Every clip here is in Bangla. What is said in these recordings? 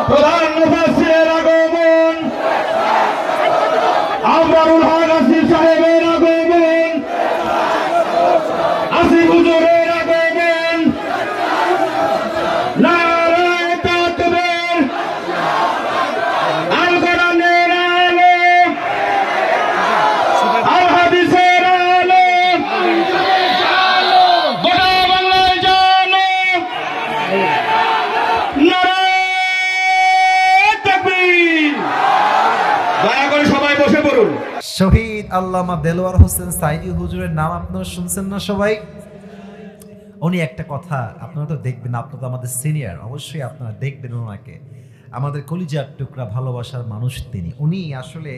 প্রধান মুফাসসিরের আগমন, আবরারুল হক আসিফ সাহেবের আগমন, আসিফ হুজুরের আগমন, নারায়ে তাকবীর, আল কোরআনের আলো, আল হাদিসের আলো, গোটা বাংলায় জানো, নারায়ে তাকবীর। দয়া করে সবাই বসে পড়ুন। শহীদ আল্লামা দেলোয়ার হোসেন সাইদি হুজুরের নাম আপনারা শুনছেন না সবাই? উনি একটা কথা আপনারা তো দেখবেন, আপনারা তো আমাদের সিনিয়র, অবশ্যই আপনারা দেখবেন ওনাকে। আমাদের কলিজার টুকরা ভালোবাসার মানুষ তিনি। উনি আসলে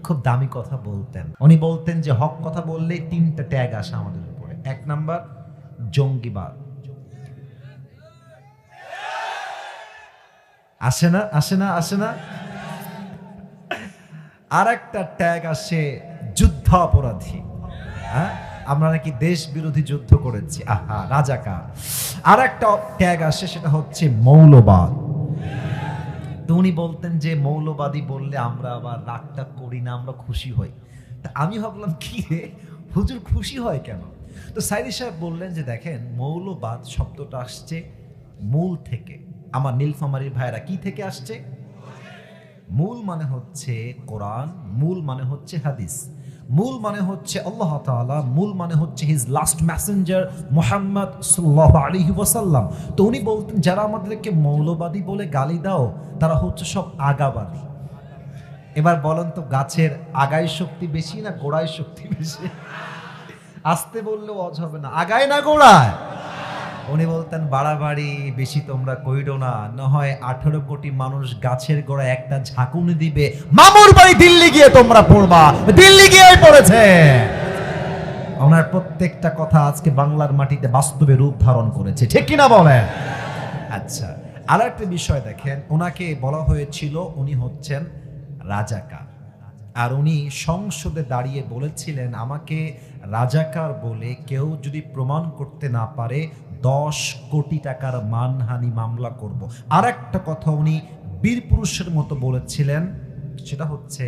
খুব দামি কথা বলতেন। উনি বলতেন যে হক কথা বললেই তিনটা ট্যাগ আসে আমাদের উপরে। এক নাম্বার জঙ্গিবাদ, আসে না আসে না আসে না। আর একটা ট্যাগ আসে যুদ্ধ অপরাধী, হ্যাঁ আমরা নাকি দেশ বিরোধী যুদ্ধ করেছি, আহা রাজাকার। আর একটা ট্যাগ আসে, সেটা হচ্ছে মৌলবাদ। তো উনি বলতেন যে মৌলবাদী বললে আমরা আবার রাগটা করি না, আমরা খুশি হই। তা আমি ভাবলাম কি রে হুজুর খুশি হয় কেন? তো সাইদি সাহেব বললেন যে দেখেন, মৌলবাদ শব্দটা আসছে মূল থেকে। আমার নীলফামারীর ভাইরা কি থেকে আসছে? মূল মানে হচ্ছে কোরআন, মূল মানে হচ্ছে হাদিস, মূল মানে হচ্ছে আল্লাহ তাআলা, মূল মানে হচ্ছে হিজ লাস্ট মেসেঞ্জার মুহাম্মদ সাল্লাল্লাহু আলাইহি ওয়াসাল্লাম। তো উনি বলতেন যারা আমাদেরকে মৌলবাদী বলে গালি দাও তারা হচ্ছে সব আগাবাদী। এবার বলেন তো, গাছের আগায় শক্তি বেশি না গোড়ায় শক্তি বেশি? আসতে বললেও অজ হবে না, আগায় না গোড়ায়? উনি বলতেন বাড়াবাড়ি বেশি তোমরা কইরো না, না হয় 18 কোটি মানুষ গাছের গোড়ায় একটা ঝাঁকুনি দিবে, মামুর বাড়ি দিল্লি গিয়ে তোমরা পড়বা। দিল্লি গিয়েই পড়েছে। ওনার প্রত্যেকটা কথা আজকে বাংলার মাটিতে বাস্তবে রূপ ধারণ করেছে, ঠিক কিনা বলেন? আচ্ছা, আর একটা বিষয় দেখেন, ওনাকে বলা হয়েছিল উনি হচ্ছেন রাজাকার। আর উনি সংসদে দাঁড়িয়ে বলেছিলেন আমাকে রাজাকার বলে কেউ যদি প্রমাণ করতে না পারে 10 কোটি টাকার মানহানি মামলা করব। আর একটা কথা উনি বীর পুরুষের মতো বলেছিলেন, সেটা হচ্ছে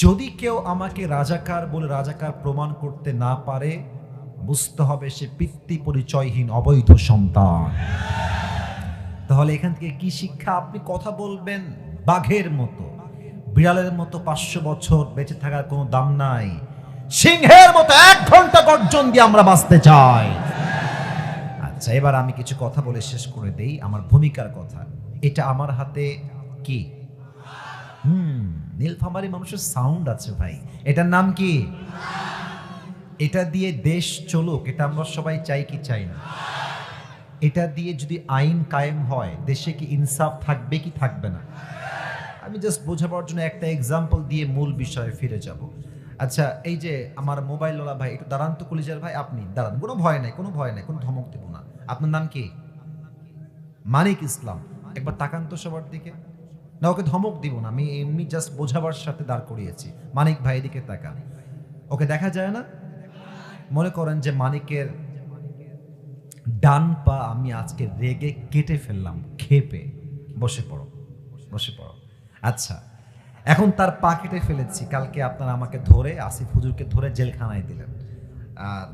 যদি কেউ আমাকে রাজাকার বলে রাজাকার প্রমাণ করতে না পারে বুঝতে হবে সে পিতৃ পরিচয়হীন অবৈধ সন্তান। তাহলে এখান থেকে কি শিক্ষা? আপনি কথা বলবেন বাঘের মতো, বিড়ালের মতো 500 বছর বেঁচে থাকার কোনো দাম নাই, সিংহের মতো 1 ঘন্টা গর্জন দিয়ে আমরা বাঁচতে চাই। আচ্ছা, এবার আমি কিছু কথা বলে শেষ করে দেই আমার ভূমিকার কথা। এটা আমার হাতে কি? নীলফামারী মানুষের সাউন্ড আছে ভাই, এটার নাম কি? এটা দিয়ে দেশ চলুক, এটা আমরা সবাই চাই কি চাই না? এটা দিয়ে যদি আইন কায়েম হয় দেশে কি ইনসাফ থাকবে কি থাকবে না? আমি জাস্ট বোঝাবার জন্য একটা এক্সাম্পল দিয়ে মূল বিষয়ে ফিরে যাব। আচ্ছা, এই যে আমার মোবাইলওয়ালা ভাই, একটু দাঁড়ান তো কলিজার ভাই, আপনি দাঁড়ান, কোনো ভয় নাই, কোনো ভয় নাই, কোনো ধমক দেব না। আপনার নাম কি? মানিক ইসলাম। একবার তাকান তো সবার দিকে। না, ওকে ধমক দিব না, আমি এমনি জাস্ট বোঝাবার সাথে দাঁড় করিয়েছি। মানিক ভাই দিকে তাকান। ওকে দেখা যায় না? মনে করেন যে মানিকের ডান পা আমি আজকে রেগে কেটে ফেললাম, খেপে। বসে পড়ো, বসে পড়ো। আচ্ছা, এখন তার পা কেটে ফেলেছি, কালকে আপনারা আমাকে ধরে, আসিফ হুজুরকে ধরে জেলখানায় দিলেন।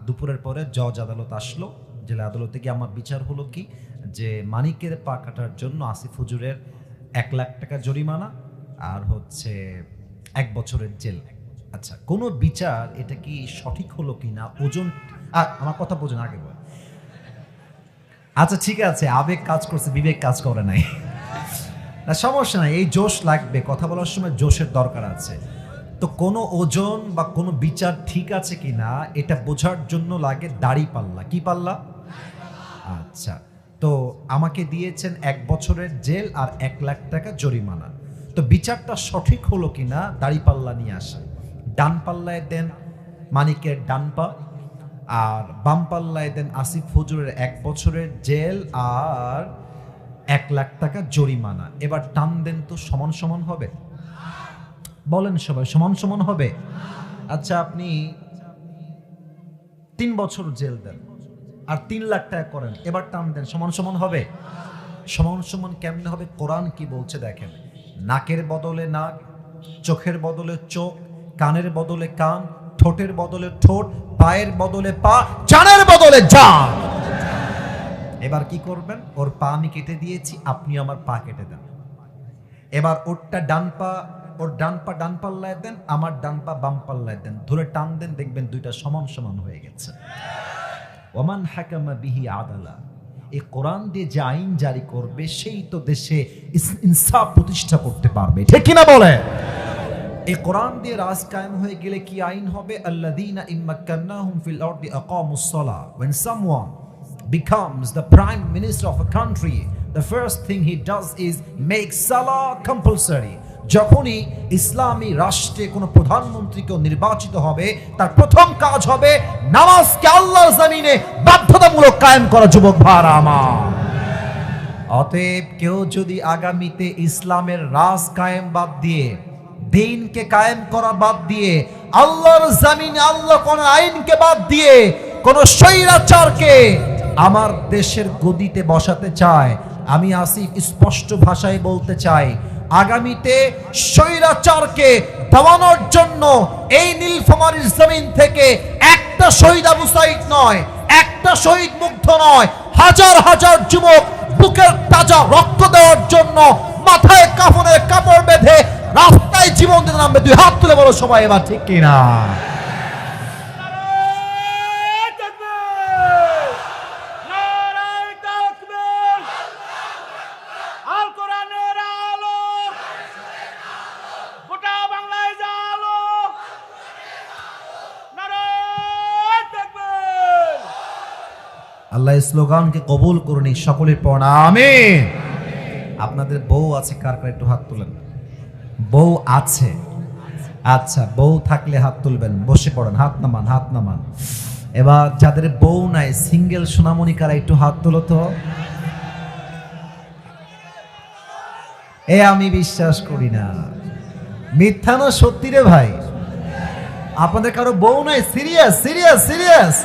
দুপুরের পরে জজ আদালত আসলো, জেলা আদালতে গিয়ে আমার বিচার হলো কি যে মানিকের পা কাটার জন্য আসিফ হুজুরের 1 লাখ টাকা জরিমানা আর হচ্ছে 1 বছরের জেল। আচ্ছা, কোনো বিচার এটা কি সঠিক হলো কি না? ওজন, আমার কথা বোঝেন আগে বল। আচ্ছা ঠিক আছে, আবেগ কাজ করছে, বিবেক কাজ করে নাই। না সমস্যা নাই, এই জোশ লাগবে, কথা বলার সময় জোশের দরকার আছে। তো কোনো ওজন বা কোনো বিচার ঠিক আছে কিনা এটা বোঝার জন্য লাগে দাড়ি পাল্লা। কি পাল্লা? আচ্ছা, তো আমাকে দিয়েছেন 1 বছরের জেল আর 1 লাখ টাকা জরিমানা। তো বিচারটা সঠিক হলো কিনা দাড়ি পাল্লা নিয়ে আসে। ডান পাল্লায় দেন মানিকের ডান পা, আর বাম পাল্লায় দেন আসিফ হুজুরের 1 বছরের জেল আর 1 লাখ টাকা জরিমানা। এবার টান দেন তো, সমান সমান হবে? বলেন সবাই, সমান সমান হবে? আচ্ছা, আপনি 3 বছর জেল দেন আর 3 লাখ টাকা করেন, এবার টান দেন, সমান সমান হবে? সমান সমান কেমনে হবে? কোরআন কি বলছে দেখেন, নাকের বদলে নাক, চোখের বদলে চোখ, কানের বদলে কান, ঠোঁটের বদলে ঠোঁট, পায়ের বদলে পা, জানের বদলে জান। এবার কি করবেন? ওর পা আমি কেটে দিয়েছি, আপনি আমার পা কেটে দেন। এবার ওরটা ডান পা, ওর ডান পা ডান পাল্লায় দেন, আমার ডান পা বাম পাল্লায় দেন, ধরে টান দেন, দেখবেন দুইটা সমান সমান হয়ে গেছে। ওমান হাকামা বিহি আদালা, এই কোরআন দিয়ে যে আইন জারি করবে সেই তো দেশে ইনসাফ প্রতিষ্ঠা করতে পারবে, ঠিক কিনা বলে? এই কোরআন দিয়ে রাজ কায়েম হয়ে গেলে কি আইন হবে? আল্লাযীনা ইম্মাক্কান্নাহুম ফিল আরদি আকামুস সালাহ। When someone becomes the prime minister of a country, the first thing he does is make salah compulsory. যখনই ইসলামী রাষ্ট্রে কোনো প্রধানমন্ত্রীকে নির্বাচিত হবে, তার প্রথম কাজ হবে নামাজকে আল্লাহর জমিনে বাধ্যতামূলক কায়েম করা। যুবক ভাইরা আমার, অতএব কেউ যদি আগামীতে ইসলামের রাজ কায়েম বাদ দিয়ে, দ্বীনকে কায়েম করা বাদ দিয়ে, আল্লাহর জমিনে আল্লাহ কোন আইনকে বাদ দিয়ে কোন স্বৈরাচারকে আমার দেশের গদিতে বসাতে চায়, আমি আসিফ স্পষ্ট ভাষায় বলতে চাই, আগামীতে স্বৈরাচারকে দমানোর জন্য এই নীলফামারীর জমিন থেকে একটা শহীদ আবু সাঈদ নয়, একটা শহীদ মুগ্ধ নয়, হাজার হাজার যুবক বুকের তাজা রক্ত দেওয়ার জন্য মাথায় কাফনের কাপড় বেঁধে রাস্তায় জীবন দিতে নামবে। দুই হাত তুলে বলো সবাই এবার, ঠিক কিনা? আল্লাহ এই স্লোগানকে কবুল করুন, সকলের পড়া আমিন। আপনাদের বউ আছে কার কার? একটু হাত তুলেন। বউ আছে? আচ্ছা, বউ থাকলে হাত তুলবেন, বসে পড়েন, হাত নামান, হাত নামান। এবার যাদের বউ নাই, সিঙ্গেল সোনামণি কারা? একটু হাত তুলো তো। আমি বিশ্বাস করি না, মিথ্যা না সত্যি রে ভাই? আপনাদের কারো বউ নাই? Serious serious serious?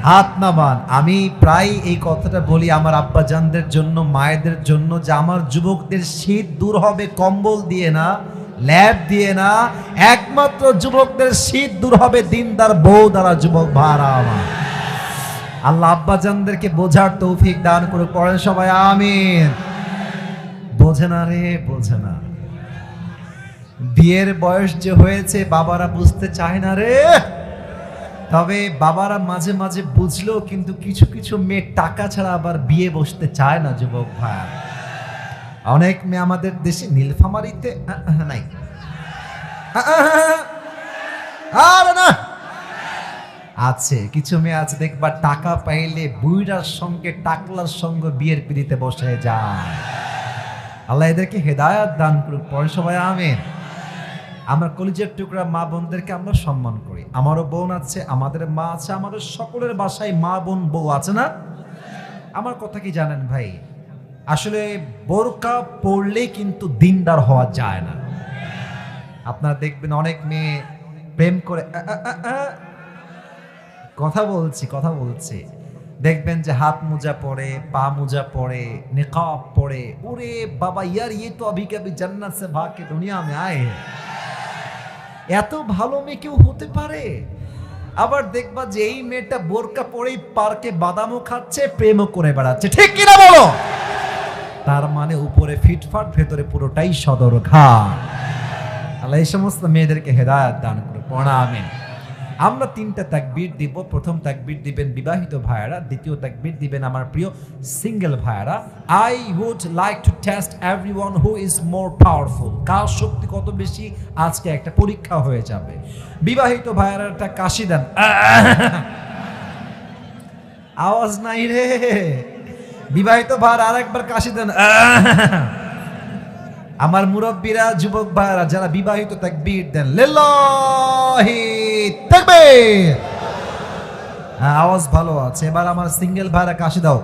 হাত নামান। আমি প্রায় এই কথাটা বলি আমার আব্বাজানদের জন্য, মায়েদের জন্য, যে আমার যুবকদের শীত দূর হবে কম্বল দিয়ে না, ল্যাব দিয়ে না, একমাত্র যুবকদের শীত দূর হবে দিনদার বউ দ্বারা। যুবক ভাইরা আমার, আল্লাহ আব্বাজানদেরকে বোঝার তৌফিক দান করে। পড়েন সবাই আমিন। বোঝে না রে, বোঝে না। বিয়ের বয়স যে হয়েছে বাবারা বুঝতে চায় না রে। তবে বাবারা মাঝে মাঝে বুঝলেও কিন্তু কিছু কিছু মেয়ে টাকা ছাড়া আবার বিয়ে বসতে চায় না। যুবক ভাই, অনেক মেয়ে আমাদের দেশে নীলফামারীতে নাই, আর না আছে, কিছু মেয়ে আছে দেখবা টাকা পাইলে বুইড়ার সঙ্গে টাকলার সঙ্গে বিয়ের পিড়িতে বসে যায়। আল্লাহ এদেরকে হেদায়াত দান করুক। পরে সবাই আমিন। আমরা কলিজার টুকরা মা বোনদেরকে আমরা সম্মান করি। আমারও বোন আছে, আমাদের মা আছে, আমাদের সকলের বাসায় মা বোন বউ আছে না? আমার কথা কি জানেন ভাই, আসলে বোরকা পরলে কিন্তু দিনদার হওয়া যায় না। আপনারা দেখবেন অনেক মেয়ে প্রেম করে, কথা বলছি, দেখবেন যে হাত মোজা পরে, পা মোজা পরে, নিকাব পরে। ওরে বাবা ইয়ার, ये तो अभी कभी जन्नत से भाग के दुनिया में आए हैं। এত ভালো মেয়ে কেউ হতে পারে? আবার দেখবা যে এই মেয়েটা বোরকা পরেই পার্কে বাদামও খাচ্ছে, প্রেমও করে বেড়াচ্ছে, ঠিক কিনা বলো? তার মানে উপরে ফিটফাট, ভেতরে পুরোটাই সদরঘাট। আল্লাহ এই সমস্ত মেয়েদেরকে হেদায়েত দান করুন। পড়া আমিন। আমরা তিনটা তাকবীর দিব। প্রথম তাকবীর দিবেন বিবাহিত ভাইয়ারা, দ্বিতীয় তাকবীর দিবেন আমার প্রিয় সিঙ্গেল ভাইয়ারা। I would like to test everyone who is more powerful. কার শক্তি কত বেশি, আজকে একটা পরীক্ষা হয়ে যাবে। বিবাহিত ভাইয়ারা একটা কাশি দেন। আওয়াজ নাই রে। বিবাহিত ভাইয়ারা আরেকবার কাশি দেন। আমার মুরব্বীরা, যুবক ভাইরা যারা বিবাহিত, তাকবীর দেন, লিল্লাহি তাকবীর। আওয়াজ ভালো আছে। এবার আমার সিঙ্গেল ভাইরা কাশি দাও।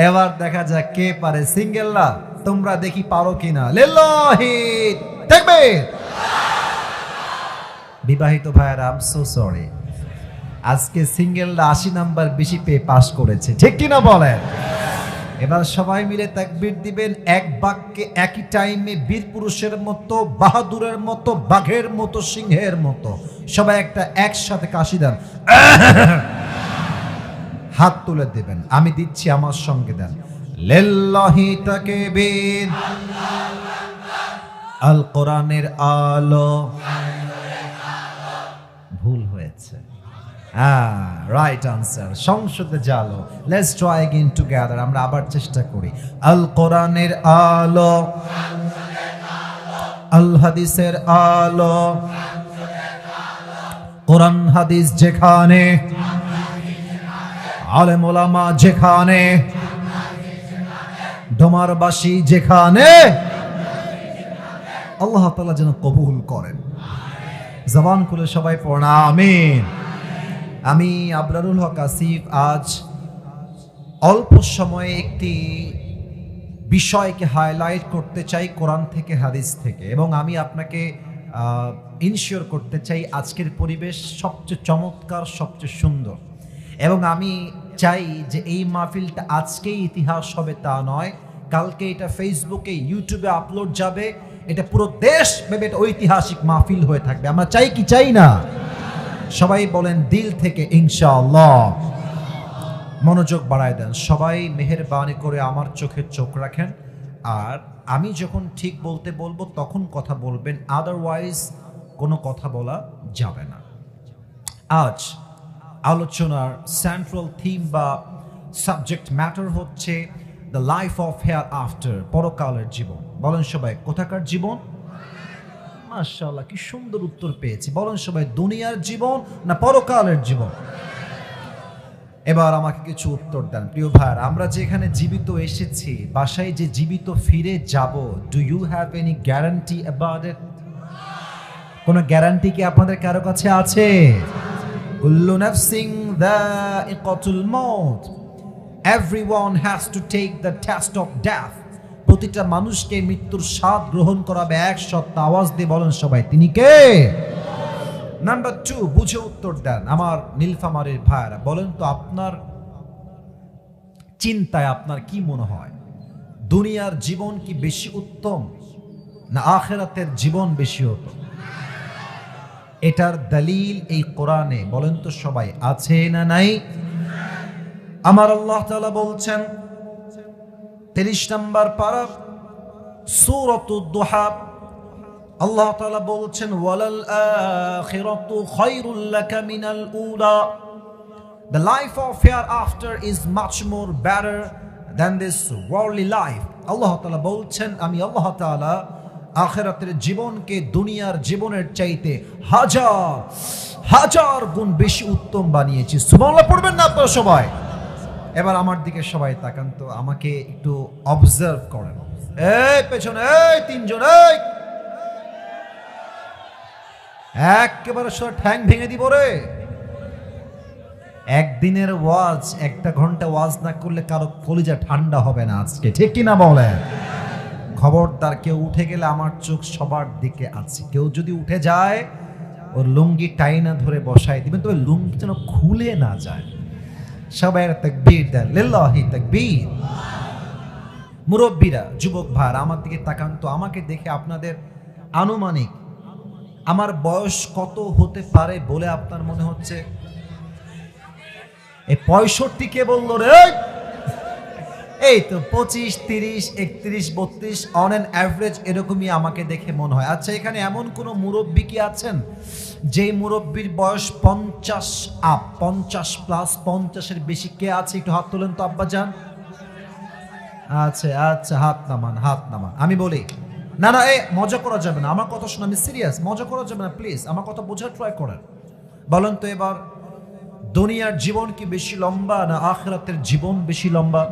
এবার দেখা যাক কে পারে। সিঙ্গেলরা তোমরা দেখি পারো কিনা। লিল্লাহি তাকবীর, বিবাহিত ভাইয়ারা, আই এম সো সরি, আজকে সিঙ্গেলরা 80 নাম্বার বেশি পেয়ে পাস করেছে, ঠিক কিনা বলেন? এবার সবাই মিলে তাকবীর দিবেন এক বাক্যে, একই টাইমে, বীর পুরুষের মতো, বাহাদুরের মতো, বাঘের মতো, সিংহের মতো। সবাই একটা একসাথে কাশি দেন, হাত তুলে দিবেন, আমি দিচ্ছি, আমার সঙ্গে দেন। লিল্লাহি তাকবীর, আল কোরআনের আলো। ভুল হয়েছে, রাইট আনসার, সংসদে জালো। লেটস ট্রাই अगेन টুগেদার, আমরা আবার চেষ্টা করি। আল কোরআনের আলো, আল হাদিসের আলো, কোরআন হাদিস যেখানে, আলেম ওলামা যেখানে, ডোমারবাসী যেখানে, আল্লাহ তাআলা যেন কবুল করেন। জবান খুলে সবাই পড়া আমিন। আমি আবরারুল হক আসিফ আজ অল্প সময়ে একটি বিষয়কে হাইলাইট করতে চাই কোরআন থেকে, হাদিস থেকে, এবং আমি আপনাকে ইনশিওর করতে চাই আজকের পরিবেশ সবচেয়ে চমৎকার, সবচেয়ে সুন্দর। এবং আমি চাই যে এই মাহফিলটা আজকেই ইতিহাস হবে তা নয়, কালকে এটা ফেসবুকে, ইউটিউবে আপলোড যাবে, এটা পুরো দেশ ভেবে এটা ঐতিহাসিক মাহফিল হয়ে থাকবে। আমরা চাই কি চাই না? সবাই বলেন দিল থেকে ইনশাআল্লাহ। মনোযোগ বাড়ায় দেন সবাই, মেহেরবানি করে আমার চোখে চোখ রাখেন, আর আমি যখন ঠিক বলতে বলবো তখন কথা বলবেন, আদারওয়াইজ কোনো কথা বলা যাবে না। আজ আলোচনার সেন্ট্রাল থিম বা সাবজেক্ট ম্যাটার হচ্ছে the life of hair after, পরকালের জীবন। বলেন সবাই, কোথাকার জীবন? মাশাআল্লাহ, কি সুন্দর উত্তর পেয়েছি। বলেন সবাই, দুনিয়ার জীবন না পরকালের জীবন? এবার আমাকে কিছু উত্তর দেন প্রিয় ভাইরা। আমরা যে এখানে জীবিত এসেছি, বাসায় যে জীবিত ফিরে যাব, do you have any guarantee about it? কোনো গ্যারান্টি কি আপনাদের কারো কাছে আছে? কুল্লু নাফসিন যায়িকাতুল মাউত, everyone has to take the test of death. প্রতিটা মানুষকে মৃত্যুর স্বাদ গ্রহণ করাবে এক সত্তা। আওয়াজ দিয়ে বলেন সবাই, তিনি কে? নাম্বার 2, বুঝে উত্তর দেন আমার নীলফামারীর ভাইরা। বলেন তো, আপনার চিন্তায় আপনার কি মনে হয়, দুনিয়ার জীবন কি বেশি উত্তম না আখিরাতের জীবন বেশি উত্তম? এটার দলিল এই কোরআনে, বলেন তো সবাই, আছে না নাই? আমার আল্লাহ তাআলা বলছেন 30 নম্বর পারা সূরাতুদ দুহা, আল্লাহ তাআলা বলছেন ওয়ালাল আখিরাতু খায়রুল লাকা মিনাল উলা, the life of hereafter is much more better than this worldly life। আল্লাহ তাআলা বলছেন, আমি আল্লাহ তাআলা আখিরাতের জীবনকে দুনিয়ার জীবনের চাইতে হাজার হাজার গুণ বেশি উত্তম বানিয়েছি। সুবহানাল্লাহ পড়বেন না আপনারা সবাই? এবার আমার দিকে সবাই তাকান তো, আমাকে একটু অবজার্ভ করেন। এই পেছনে, এই তিনজন, এই একেবারে সব ঠ্যাং ভেঙে দিব রে। একদিনের ওয়াজ, 1 ঘন্টা ওয়াজ না করলে কারো কলিজা ঠান্ডা হবে না আজকে, ঠিক কিনা বলেন? খবরদার, কেউ উঠে গেলে আমার চোখ সবার দিকে আছে। কেউ যদি উঠে যায়, ওর লুঙ্গি টাইনা ধরে বসায় দিবেন, তবে লুঙ্গি যেন খুলে না যায়। সবাই তাকবীর দেন, লিল্লাহি তাকবীর। মুরব্বীরা, যুবক ভাইরা, আমার দিকে তাকান তো, আমাকে দেখে আপনাদের আনুমানিক আমার বয়স কত হতে পারে বলে আপনার মনে হচ্ছে? এই 65 কে বললো রে? এই তো 25, 30, 31, 32 অন অ্যান অ্যাভারেজ এরকমই আমাকে দেখে মনে হয়। আচ্ছা, এখানে এমন কোন মুরব্বী কি আছেন যে মুরব্বীর বয়স 50 আপ, 50 প্লাস, 50-এর বেশি? কে আছে একটু হাত তোলেন তো আব্বাজান। আচ্ছা আচ্ছা, হাত নামান, হাত নামান। আমি বলি, না না, এই মজা করা যাবে না, আমার কথা শুনে, আমি সিরিয়াস, মজা করা যাবে না প্লিজ, আমার কথা বোঝার ট্রাই করেন। বলেন তো এবার, দুনিয়ার জীবন কি বেশি লম্বা না আখিরাতের জীবন বেশি লম্বা?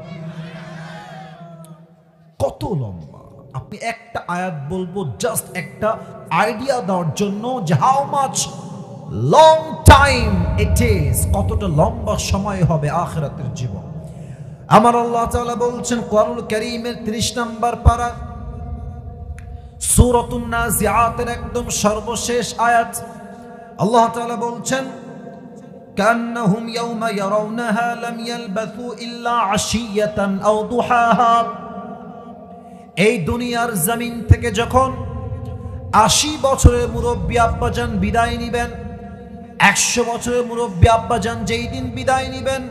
কত লম্বা? আপনি একটা আয়াত বলবো, জাস্ট একটা আইডিয়া দেওয়ার জন্য যে how much long time it is, কতটা লম্বা সময় হবে আখিরাতের জীবন। আমার আল্লাহ তাআলা বলছেন কোরআনুল কারীমের 30 নম্বর পারা সূরাতুন নাজিআতের একদম সর্বশেষ আয়াত, আল্লাহ তাআলা বলছেন কান্নাহুম ইয়াওমা ইয়ারাউনাহা লাম ইয়ালবাথু ইল্লা আশিয়াতান আও দুহাহা। এই দুনিয়ার জমিন থেকে যখন 80 বছরের মুরব্বী আব্বাজান বিদায় নিবেন, 100 বছরের মুরব্বী আব্বাজান যেই দিন বিদায় নিবেন,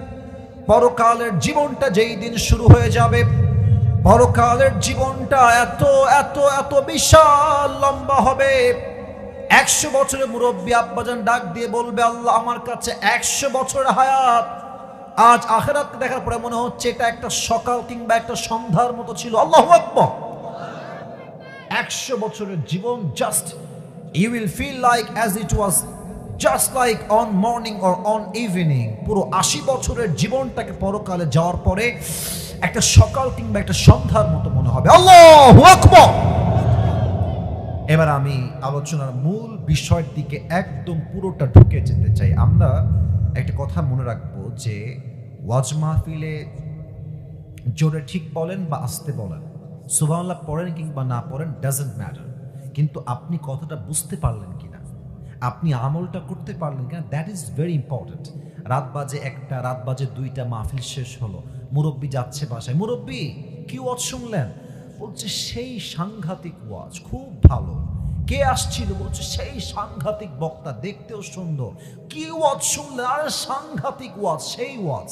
পরকালের জীবনটা যেই দিন শুরু হয়ে যাবে, পরকালের জীবনটা এত এত এত বিশাল লম্বা হবে। 100 বছরের মুরব্বী আব্বাজান ডাক দিয়ে বলবে, আল্লাহ আমার কাছে 100 বছরের হায়াত আজ আখিরাত দেখার পরে মনে হচ্ছে এটা একটা সকাল কিংবা একটা সন্ধ্যার মতো ছিল। আল্লাহু আকবার। 100 বছরের জীবন, just you will feel like as it was just like on morning or on evening. পুরো 80 বছরের জীবনটাকে পরকালে যাওয়ার পরে একটা সকাল কিংবা একটা সন্ধ্যার মতো মনে হবে। আল্লাহু আকবার। এবার আমি আলোচনার মূল বিষয়ের দিকে একদম পুরোটা ঢুকে যেতে চাই। আমরা একটা কথা মনে রাখবো যে ওয়াজ মাহফিলে জোরে ঠিক বলেন বা আস্তে বলেন, সুবহানাল্লাহ পড়েন কিংবা না পড়েন, ডাজন্ট ম্যাটার, কিন্তু আপনি কথাটা বুঝতে পারলেন কিনা, আপনি আমলটা করতে পারলেন কিনা, দ্যাট ইজ ভেরি ইম্পর্টেন্ট। রাত বাজে 1টা, রাত বাজে 2টা, মাহফিল শেষ হলো, মুরব্বী যাচ্ছে বাসায়, মুরব্বী কি ওয়াজ শুনলেন? বলছে সেই সাংঘাতিক ওয়াজ, খুব ভালো। কে আসছিল? বলছে সেই সাংঘাতিক বক্তা, দেখতেও সুন্দর। কি ওয়াজ শুনলেন? আরে সাংঘাতিক ওয়াজ, সেই ওয়াজ।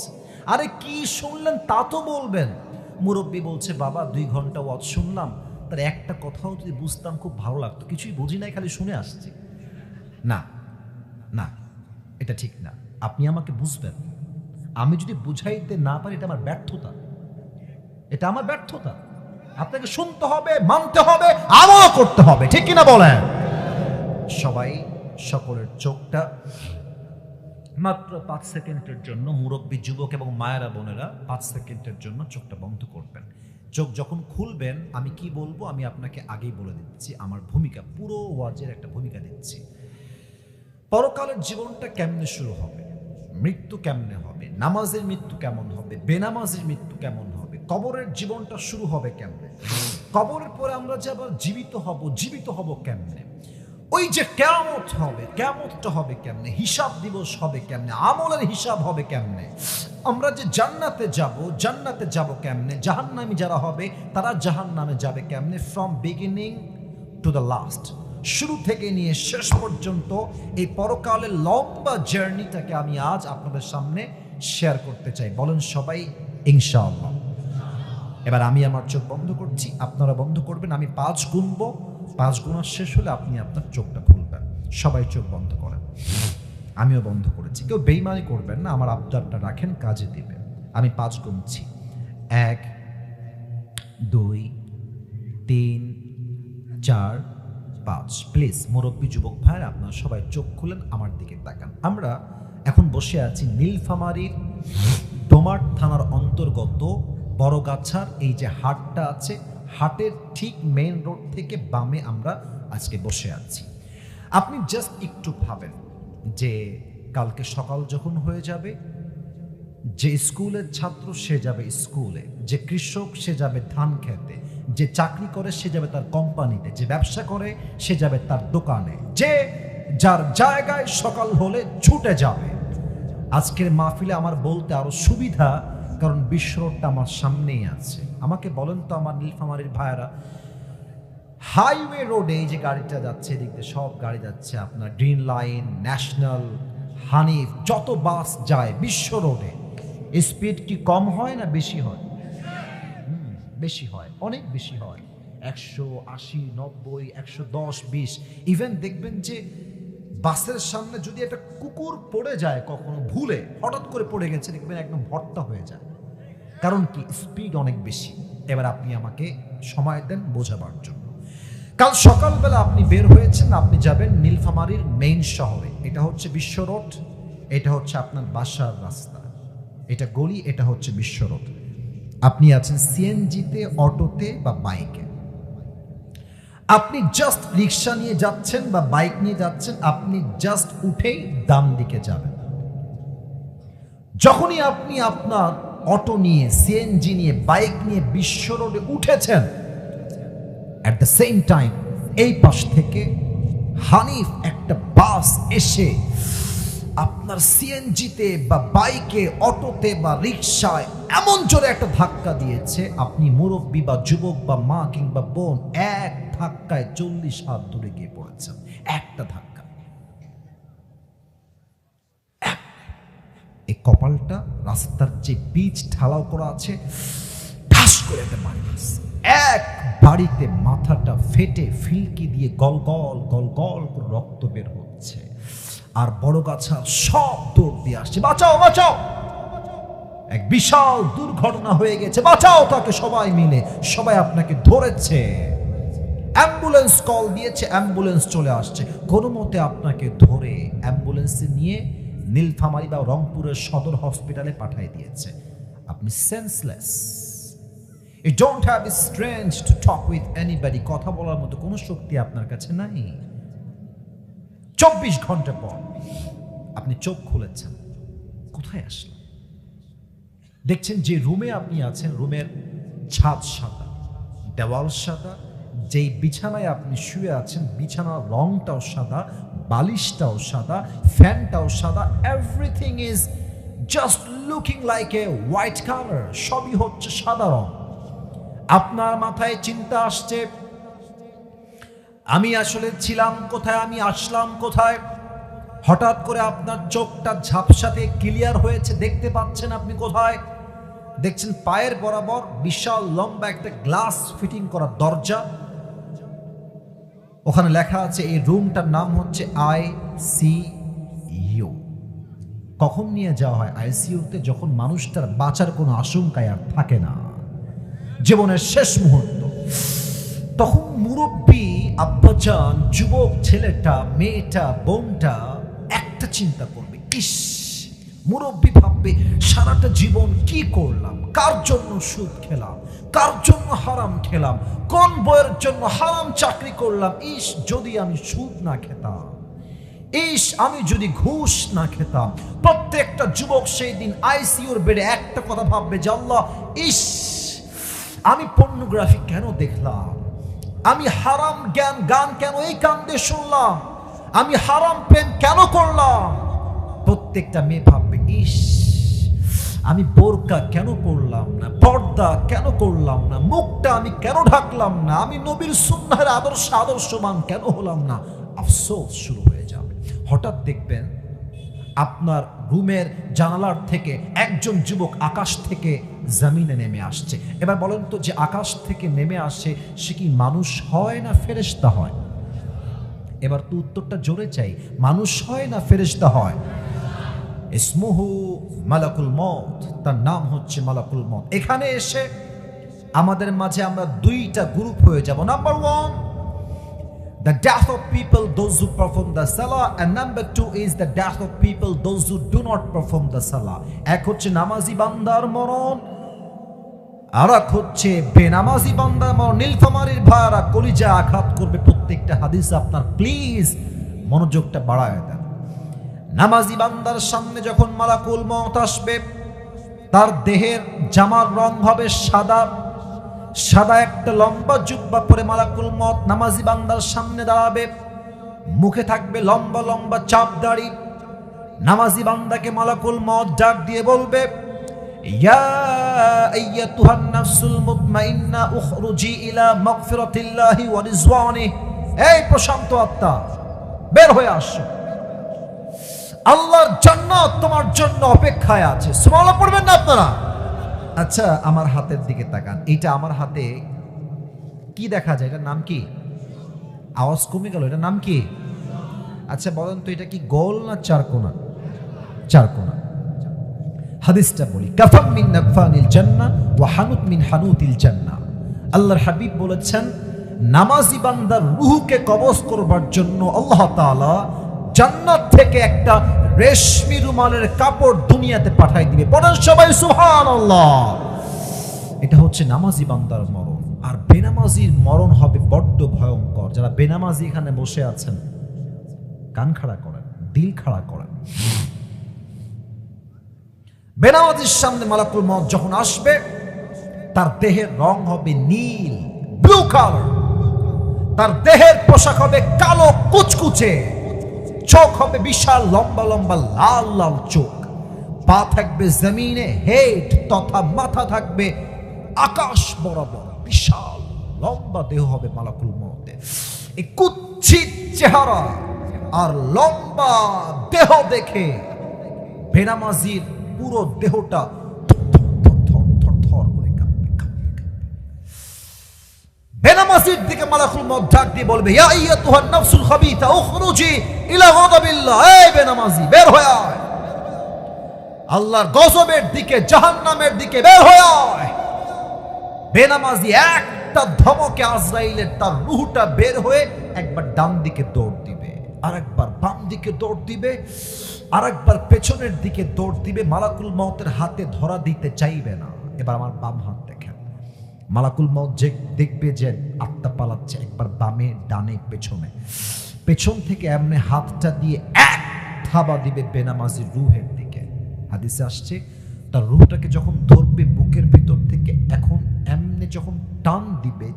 আরে কি শুনলেন তা তো বলবেন। মুরব্বী বলছে, বাবা 2 ঘন্টা ওয়াজ শুনলাম, তার একটা কথাও যদি বুঝতাম খুব ভালো লাগতো, কিছুই বুঝি নাই, খালি শুনে আসছি। না না, এটা ঠিক না। আপনি আমাকে বুঝবেন, আমি যদি বুঝাইতে না পারি এটা আমার ব্যর্থতা, এটা আমার ব্যর্থতা। আপনাকে শুনতে হবে, মানতে হবে, আমল করতে হবে, ঠিক কিনা বলেন? সবাই সকলের চোখটা মাত্র 5 সেকেন্ডের জন্য, মুরব্বী যুবক এবং মায়েরা বোনেরা 5 সেকেন্ডের জন্য চোখটা বন্ধ করবেন। চোখ যখন খুলবেন আমি কি বলবো আমি আপনাকে আগেই বলে দিচ্ছি, আমার ভূমিকা, পুরো ওয়াজের একটা ভূমিকা দিচ্ছি। পরকালের জীবনটা কেমনে শুরু হবে, মৃত্যু কেমনে হবে, নামাজের মৃত্যু কেমন হবে, বেনামাজের মৃত্যু কেমন হবে, কবরের জীবনটা শুরু হবে কেমনে, কবরের পরে আমরা যে আবার জীবিত হব কেমনে, ওই যে কিয়ামত হবে, কিয়ামতটা হবে কেমনে, হিসাব দিবস হবে কেমনে, আমলের হিসাব হবে কেমনে, আমরা যে জান্নাতে যাব কেমনে, জাহান্নামী যারা হবে তারা জাহান্নামে যাবে কেমনে, from beginning to the last, শুরু থেকে নিয়ে শেষ পর্যন্ত এই পরকালের লম্বা জার্নিটাকে আমি আজ আপনাদের সামনে শেয়ার করতে চাই। বলেন সবাই ইনশাআল্লাহ। এবার আমি আমার চোখ বন্ধ করছি, আপনারা বন্ধ করবেন, আমি 5 গুনবো, 5 গুণা শেষ হলে আপনি আপনার চোখটা খুলবেন। সবাই চোখ বন্ধ করেন, আমিও বন্ধ করেছি। কেউ বেইমানি করবেন না, আমার আবদারটা রাখেন, কাজে দিবে। আমি 5 গুনছি, 1 2 3 4 5। প্লিজ মুরব্বী যুবক ভাইরা আপনারা সবাই চোখ খুলেন, আমার দিকে তাকান। আমরা এখন বসে আছি নীলফামারীর ডোমার থানার অন্তর্গত বড়গাছার এই যে হাটটা আছে, হাটের ঠিক মেইন রোড থেকে বামে আমরা আজকে বসে আছি। আপনি জাস্ট একটু ভাবেন যে কালকে সকাল যখন হয়ে যাবে, যে স্কুলের ছাত্র সে যাবে স্কুলে, যে কৃষক সে যাবে ধান খেতে, যে চাকরি করে সে যাবে তার কোম্পানিতে, যে ব্যবসা করে সে যাবে তার দোকানে, যে যার জায়গায় সকাল হলে ছুটে যাবে। আজকের মাহফিলে আমার বলতে আরো সুবিধা, কারণ বিশ্ব রোডটা আমার সামনেই আছে। আমাকে বলেন তো আমার নীলফামারীর ভাইয়েরা, হাইওয়ে রোডে এই যে গাড়িটা যাচ্ছে, এদিক দিয়ে সব গাড়ি যাচ্ছে, আপনার গ্রিন লাইন, ন্যাশনাল, হানিফ, যত বাস যায় বিশ্ব রোডে, স্পিড কি কম হয় না বেশি হয়? বেশি হয়, অনেক বেশি হয়। 180, 90, 110, 20। ইভেন দেখবেন যে বাসের সামনে যদি একটা কুকুর পড়ে যায়, কখনো ভুলে হঠাৎ করে পড়ে গেছে, দেখবেন একদম ভর্তা হয়ে যায়। কারণ কি? স্পিড অনেক বেশি। এবার আপনি আমাকে সময় দেন বোঝাবার জন্য। কাল সকালবেলা আপনি বের হয়েছেন, আপনি যাবেন নীলফামারীর মেইন শহরে। এটা হচ্ছে বিশ্ব রোড, এটা হচ্ছে আপনার বাসার রাস্তা, এটা গলি, এটা হচ্ছে বিশ্ব রোড। আপনি আছেন সিএনজিতে, অটোতে বা বাইকে। আপনি জাস্ট রিক্সা নিয়ে যাচ্ছেন বা বাইক নিয়ে যাচ্ছেন, আপনি জাস্ট উঠেই ডান দিকে যাবেন। যখনই আপনি আপনার অটো নিয়ে, সিএনজি নিয়ে, বাইক নিয়ে বিশ্ব রোডে উঠেছেন, অ্যাট দ্য সেম টাইম এই পাশ থেকে হানিফ একটা বাস এসে আপনার সিএনজিতে বা বাইকে, অটোতে বা রিক্সায় এমন জোরে একটা ধাক্কা দিয়েছে, আপনি মুরব্বী বা যুবক বা মা কিংবা বোন এক ধাক্কায় 40 হাত দূরে গিয়ে পড়েছেন। একটা ধাক্কা। এই কপালটা রাস্তার যে পিচ ঢালাও করা আছে, ঠাস করে একটা বাড়ি দিচ্ছে। এক বাড়িতে মাথাটা ফেটে ফিলকি দিয়ে গল গল গল গল করে রক্ত বের হচ্ছে। আর বড় গাছা সব দৌড় দিয়ে আসছে, বাঁচাও বাঁচাও, এক বিশাল দুর্ঘটনা হয়ে গেছে, বাঁচাও তাকে। সবাই মিলে সবাই আপনাকে ধরেছে, অ্যাম্বুলেন্স কল দিয়েছে, অ্যাম্বুলেন্স চলে আসছে, কোনো মতে আপনাকে ধরে অ্যাম্বুলেন্সে নিয়ে নীলফামারী বা রংপুরের সদর হসপিটালে পাঠিয়ে দিয়েছে। আপনি senseless. You don't have the strength to talk with anybody. কথা বলার মতো কোনো শক্তি আপনার কাছে নাই। 24 ঘন্টা পর আপনি চোখ খুলেছেন, কোথায় আসলেন? দেখছেন যে রুমে আপনি আছেন, রুমের ছাদ সাদা, দেওয়াল সাদা, যেই বিছানায় আপনি শুয়ে আছেন বিছানার রংটাও সাদা, বালিশটাও সাদা, ফ্যানটাও সাদা, everything is just looking like a white colour. সবই হচ্ছে সাদা রং। আপনার মাথায় চিন্তা আসছে, আমি আসলে ছিলাম কোথায়, আমি আসলাম কোথায়? হঠাৎ করে আপনার চোখটা ঝাপসাতে ক্লিয়ার হয়েছে, দেখতে পাচ্ছেন আপনি কোথায়। দেখছেন পায়ের বরাবর বিশাল লম্বা একটা গ্লাস ফিটিং করা দরজা, ওখানে লেখা আছে এই রুমটার নাম হচ্ছে ICU। কখন নিয়ে যাওয়া হয় আইসিইউতে? যখন মানুষটার বাঁচার কোনো আশঙ্কায় আর থাকে না, জীবনের শেষ মুহূর্ত। তখন মুরব্বী আব্বাজান, যুবক ছেলেটা, মেয়েটা, বোনটা একটা চিন্তা করবে, ইস, মুরব্বী ভাববে সারাটা জীবন কি করলাম, কার জন্য সুদ খেলাম, কার জন্য হারাম খেলাম, কোন বইয়ের জন্য হারাম চাকরি করলাম, ইস যদি আমি সুদ না খেতাম, ইস আমি যদি ঘুষ না খেতাম। প্রত্যেকটা যুবক সেই দিন আইসিইউর বেডে একটা কথা ভাববে যে আল্লাহ, ইস আমি পর্নোগ্রাফি কেন দেখলাম, আমি হারাম গান কেন এই কান দিয়ে শুনলাম, আমি হারাম প্রেম কেন করলাম। প্রত্যেকটা মেয়ে ভাববে, ইস আমি বোরকা কেন পড়লাম না, পর্দা কেন করলাম না, মুখটা আমি কেন ঢাকলাম না, আমি নবীর সুন্নাহের আদর্শবান কেন হলাম না। আফসোস শুরু হয়ে যাবে। হঠাৎ দেখবেন আপনার রুমের জানালার থেকে একজন যুবক আকাশ থেকে জমিনে নেমে আসছে। এবার বলেন তো, যে আকাশ থেকে নেমে আসে সে কি মানুষ হয় না ফেরেশতা হয়? এবার তো উত্তরটা জোরে চাই, মানুষ হয় না ফেরেশতা হয়? ইসমুহু মালাকুল মউত, তার নাম হচ্ছে মালাকুল মউত। এখানে এসে আমাদের মাঝে আমরা দুইটা গ্রুপ হয়ে যাব। Number 1, the death of people those who perform the salah, and number 2 is the death of people those who do not perform the salah. এক হচ্ছে নামাজি বান্দার মরণ, আর এক হচ্ছে বেনামাজি বান্দার মরণ। নীলফামারীর ভাইরা কলিজা আঘাত করবে প্রত্যেকটা হাদিস আপনার, প্লিজ মনোযোগটা বাড়ায় দেন। নামাজি বান্দার সামনে যখন মালাকুল মউত আসবে, তার দেহের জামার রং হবে সাদা, সাদা একটা লম্বা জুব্বা পরে মালাকুল মউত নামাজি বান্দার সামনে দাঁড়াবে, মুখে থাকবে লম্বা লম্বা চাপ দাড়ি। নামাজি বান্দাকে মালাকুল মউত ডাক দিয়ে বলবে, ইয়া আইয়াতুহান নাফসুল মুতমাইন্না উখরুজি ইলা মাগফিরাতিল্লাহি ওয়া রিজওয়ানিহি, এই প্রশান্ত আত্মা বের হয়ে আসো, আল্লাহর জান্নাত তোমার জন্য অপেক্ষায় আছে। সুবহানাল্লাহ পড়বেন না আপনারা? আচ্ছা আমার হাতের দিকে তাকান, এটা আমার হাতে কি দেখা যায়, এটার নাম কি? আওয়াজ কমে গেল, এটার নাম কি? আচ্ছা বলেন তো, এটা কি গোল না চারকোনা? চারকোনা। হাদিসটা বলি, কাফাম মিন নাফানিল জান্নাহ ওয়া হানুত মিন হানুতিল জান্নাহ। আল্লাহর হাবিব বলেছেন, নামাজি বান্দার রূহকে কবজ করবার জন্য আল্লাহ তাআলা জান্নাত থেকে একটা রেশমি রুমালের কাপড় দুনিয়াতে পাঠাই দিবে। বলেন সবাই সুবহানাল্লাহ। এটা হচ্ছে নামাজি বান্দার মরণ। আর বেনামাজির মরণ হবে বড্ড ভয়ঙ্কর। যারা বেনামাজি এখানে বসে আছেন, কান খাড়া করেন, দিল খাড়া করেন। বেনামাজির সামনে মালাকুল মউত যখন আসবে, তার দেহের রং হবে নীল, ব্লু কালার, তার দেহের পোশাক হবে কালো কুচকুচে, চোখ হবে বিশাল লম্বা লম্বা লাল লাল চোখ, পা থাকবে জমিনে, হেড তথা মাথা থাকবে আকাশ বরাবর, বিশাল লম্বা দেহ হবে মালাকুল মউতের। এই কুৎসিত চেহারা আর লম্বা দেহ দেখে বেনামাজির পুরো দেহটা থর করে কাঁপবে। বেনামাজির দিকে মালাকুল মউত ডাক দিয়ে বলবে, ইয়া আইয়াতুহান নাফসুল খাবিথা উখরুজি ইলা গাদাবিল্লাহ, এই বেনামাজি বের হয়ে আয়, আল্লাহর গজবের দিকে, জাহান্নামের দিকে বের হয়ে আয়। বেনামাজি একটা ধমকে আজরাইলের তার রূহটা বের হয়ে একবার ডান দিকে দৌড় দিবে, আরেকবার বাম দিকে দৌড় দিবে, আরেকবার পেছনের দিকে দৌড় দিবে। মালাকুল মউতের হাতে ধরা দিতে চাইবে না। এবার আমার বাম হাত দেখেন, মালাকুল মউত যে দেখবে যে আত্মা পালাচ্ছে, একবার বামে ডানে পেছনে, পেছন থেকে এমনি হাতটা দিয়ে এক থাবা দিবে বেনামাজির রূহের দিকে। হাদিসে আসছে তার রূহটাকে যখন ধরবে বুকের ভিতর থেকে, এখন এমনি যখন টান দিবে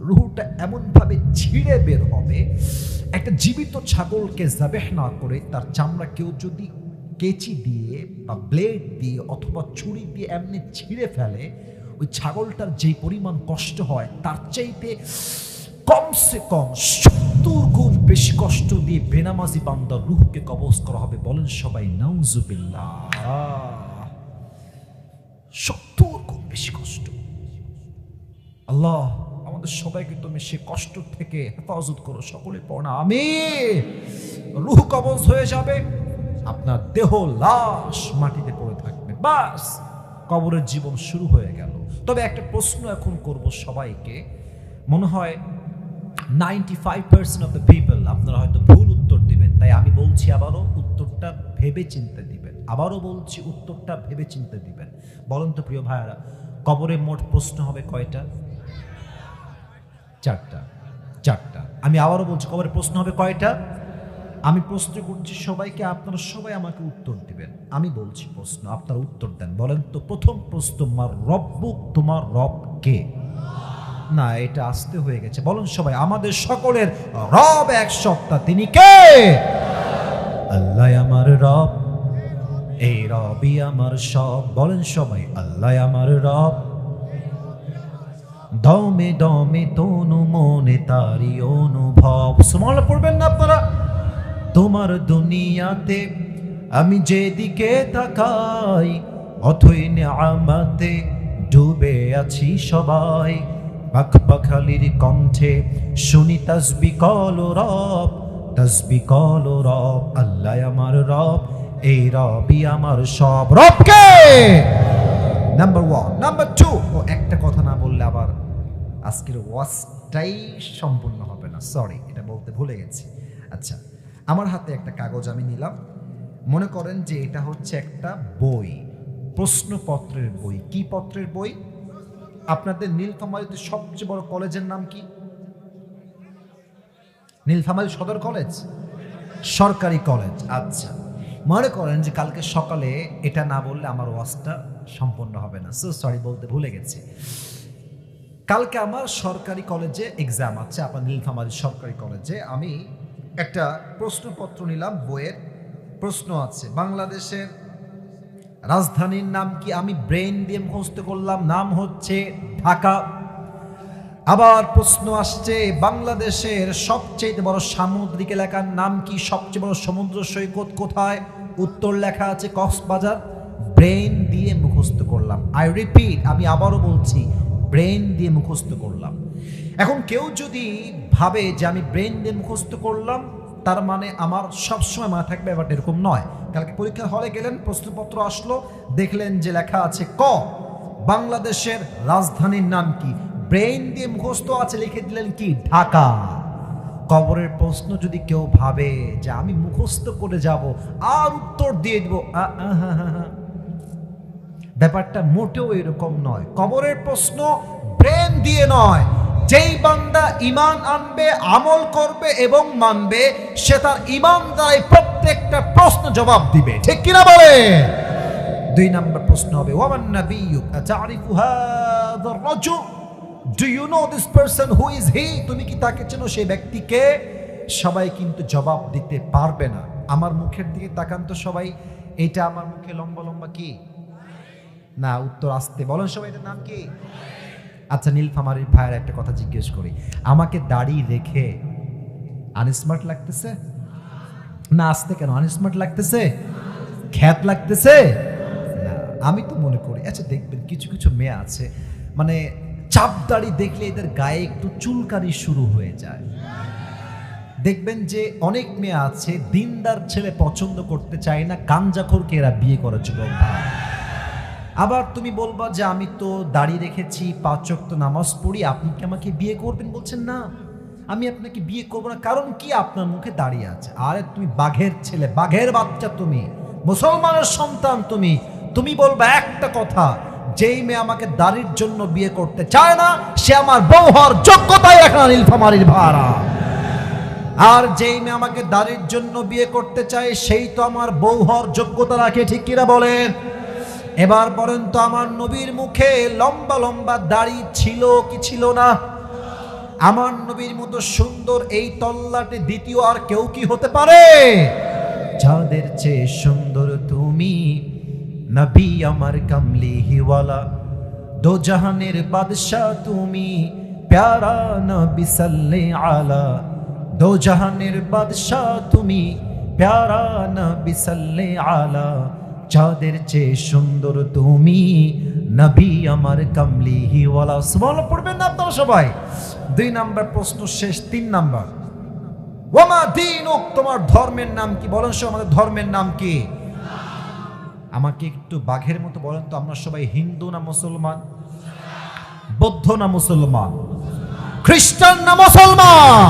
রূহটা এমন ভাবে ছিঁড়ে বের হবে, একটা জীবিত ছাগলকে যাবেহ না করে তার চামড়া কেউ যদি কেচি দিয়ে বা ব্লেড দিয়ে অথবা ছুরি দিয়ে এমনি ছিঁড়ে ফেলে, ওই ছাগলটার যে পরিমাণ কষ্ট হয় তার চাইতে কমসে কম 70 গুণ বেশি কষ্ট দিয়ে বেনামাজি বান্দার রূহকে কবজ করা হবে। বলেন সবাই নাউজুবিল্লাহ। 70 গুণ বেশি কষ্ট। আল্লাহ আমাদের সবাইকে তুমি সে কষ্ট থেকে হেফাজত করো, সকলে পড়া আমিন। রূহ কবজ হয়ে যাবে, আপনার দেহ লাশ মাটিতে পড়ে থাকবে, বাস কবরের জীবন শুরু হয়ে গেল। তবে একটা প্রশ্ন এখন করব সবাইকে, মনে হয় 95% অফ দ্য পিপল আপনারা হয়তো ভুল উত্তর দিবেন, তাই আমি বলছি আবারও উত্তরটা ভেবে চিন্তে দিবেন। আবারও বলছি উত্তরটা ভেবে চিন্তে দিবেন। বলেন তো প্রিয় ভাইয়ারা, কবরে মোট প্রশ্ন হবে কয়টা? 4টা। আমি আবারও বলছি, কবরে প্রশ্ন হবে কয়টা? আমি প্রশ্ন করছি সবাইকে, আপনারা সবাই আমাকে উত্তর দিবেন। আমি বলছি প্রশ্ন, আপনারা উত্তর দেন। বলেন তো প্রথম প্রশ্ন, মার রব্বুক, তোমার রব কে? না, এটা আসতে হয়ে গেছে। বলেন সবাই, আমাদের সকলের রব এক সত্তা, তিনি কে? আল্লাহ আমার রব, এই রবই আমার সব। বলেন সবাই, আল্লাহ আমার রব, দমে দমে তনু মনে তারি অনুভব। সুবহানাল্লাহ পড়বেন না আপনারা? তোমার দুনিয়াতে আমি যেদিকে তাকাই, অথই নিয়ামতে ডুবে আছি সবাই। পাখপাখালির কণ্ঠে শুনি তাসবিহ কলো রব, তাসবিহ কলো রব। আল্লাহ আমার রব, এই রবই আমার সব। রব কে? নাম্বার 1। নাম্বার 2, ও একটা কথা না বললে আবার আজকের ওয়াজটাই সম্পূর্ণ হবে না, সরি, এটা বলতে ভুলে গেছি। আচ্ছা, আমার হাতে একটা কাগজ আমি নিলাম, মনে করেন যে এটা হচ্ছে একটা বই, প্রশ্নপত্রের বই। কি পত্রের বই? আপনাদের নীলফামারীতে সবচেয়ে বড় কলেজের নাম কি? নীলফামারী সদর কলেজ, সরকারি কলেজ। আচ্ছা, মনে করেন যে কালকে সকালে এটা না বললে আমার ওয়াজটা সম্পন্ন হবে না, সো সরি, বলতে ভুলে গেছি। কালকে আমার সরকারি কলেজে এক্সাম আছে, আপনার নীলফামারী সরকারি কলেজে। আমি একটা প্রশ্নপত্র নিলাম, বইয়ের প্রশ্ন আছে, বাংলাদেশের রাজধানীর নাম কি? আমি ব্রেন দিয়ে মুখস্থ করলাম, নাম হচ্ছে ঢাকা। আবার প্রশ্ন আসছে, বাংলাদেশের সবচেয়ে বড় সামুদ্রিক এলাকার নাম কি? সবচেয়ে বড় সমুদ্র সৈকত কোথায়? উত্তর লেখা আছে কক্সবাজার। ব্রেন দিয়ে মুখস্থ করলাম। আই রিপিট, আমি আবারও বলছি, ব্রেন দিয়ে মুখস্থ করলাম। এখন কেউ যদি ভাবে যে আমি ব্রেন দিয়ে মুখস্থ করলাম তার মানে আমার সবসময় মনে থাকবে, ব্যাপারটা এরকম নয়। কালকে পরীক্ষার হলে গেলেন, প্রশ্নপত্র আসলো, দেখলেন যে লেখা আছে ক, বাংলাদেশের রাজধানীর নাম কি? ব্রেন দিয়ে মুখস্থ আছে, লিখে দিলেন কি? ঢাকা। কবরের প্রশ্ন যদি কেউ ভাবে যে আমি মুখস্থ করে যাব আর উত্তর দিয়ে দিব, ব্যাপারটা মোটেও এরকম নয়। কবরের প্রশ্ন ব্রেন দিয়ে নয়। যেই বান্দা ঈমান আনবে, আমল করবে এবং মানবে, সে তার ঈমান দ্বারাই প্রত্যেকটা প্রশ্ন জবাব দিবে, ঠিক কিনা বলে? 2 নম্বর প্রশ্ন হবে, ওয়ামান নাবিয়্যু আতারিফু হাযা রাজুল, do you know this person, who is he? তুমি কি তাকে চেনো? সেই ব্যক্তিকে? সবাই কিন্তু জবাব দিতে পারবে না। আমার মুখের দিকে তাকান তো সবাই। এটা আমার মুখে লম্বা লম্বা কি না? উত্তর আসতে বলেন সবাই, এটার নাম কি? আচ্ছা, নীলফামারীর ভাইয়ের একটা কথা জিজ্ঞেস করি, আমাকে দাড়ি রেখে আনস্মার্ট লাগতেছে না? আসতে কেন আনস্মার্ট লাগতেছে? খ্যাত লাগতেছে না? আমি তো মনে করি, আচ্ছা দেখবেন কিছু কিছু মেয়ে আছে মানে চাপ দাড়ি দেখলে এদের গায়ে একটু চুলকানি শুরু হয়ে যায়। দেখবেন যে অনেক মেয়ে আছে দিনদার ছেলে পছন্দ করতে চায় না, গাঞ্জাখোরকে এরা বিয়ে করে যুবক ভাই। আবার তুমি বলবা যে আমি তো দাড়ি রেখেছি, 5 ওয়াক্ত নামাজ পড়ি, আপনি কি আমাকে বিয়ে করবেন? বলছেন না, আমি আপনাকে বিয়ে করবো না। কারণ কি? আপনার মুখে দাঁড়িয়ে আছে। আরে তুমি বাঘের ছেলে, বাঘের বাচ্চা, তুমি মুসলমানের সন্তান, তুমি বলবা একটা কথা, যেই মেয়ে আমাকে দাড়ির জন্য বিয়ে করতে চায় না সে আমার বউ হওয়ার যোগ্যতাই রাখে না নীলফামারীর ভাড়া। আর যেই মেয়ে আমাকে দাড়ির জন্য বিয়ে করতে চায় সেই তো আমার বউ হওয়ার যোগ্যতা রাখে, ঠিক কিনা বলেন? এবার বলেন তো, আমার নবীর মুখে লম্বা লম্বা দাড়ি ছিল কি ছিল না? আমার নবীর মতো সুন্দর এই তল্লাটে দ্বিতীয় আর কেউ কি হতে পারে? যাদের চেয়ে সুন্দর তুমি, নবী আমার কামলিওয়ালা, দো জাহানের বাদশাহ তুমি, প্যারা নবী সাল্লে আলা, দো জাহানের বাদশাহ তুমি, প্যারা নবী সাল্লে আলা, যাদের চেয়ে সুন্দর তুমি, নবী আমার কামলিওয়ালা। সুবহানাল্লাহ পড়বেন না আপনারা সবাই? 2 নাম্বার প্রশ্ন শেষ। 3 নাম্বার, ওয়ামা দীনুক, তোমার ধর্মের নাম কি? বলেন সব, আমাদের ধর্মের নাম কি? আমাকে একটু বাঘের মতো বলেন তো, আমরা সবাই হিন্দু না মুসলমান? বৌদ্ধ না মুসলমান? খ্রিস্টান না মুসলমান?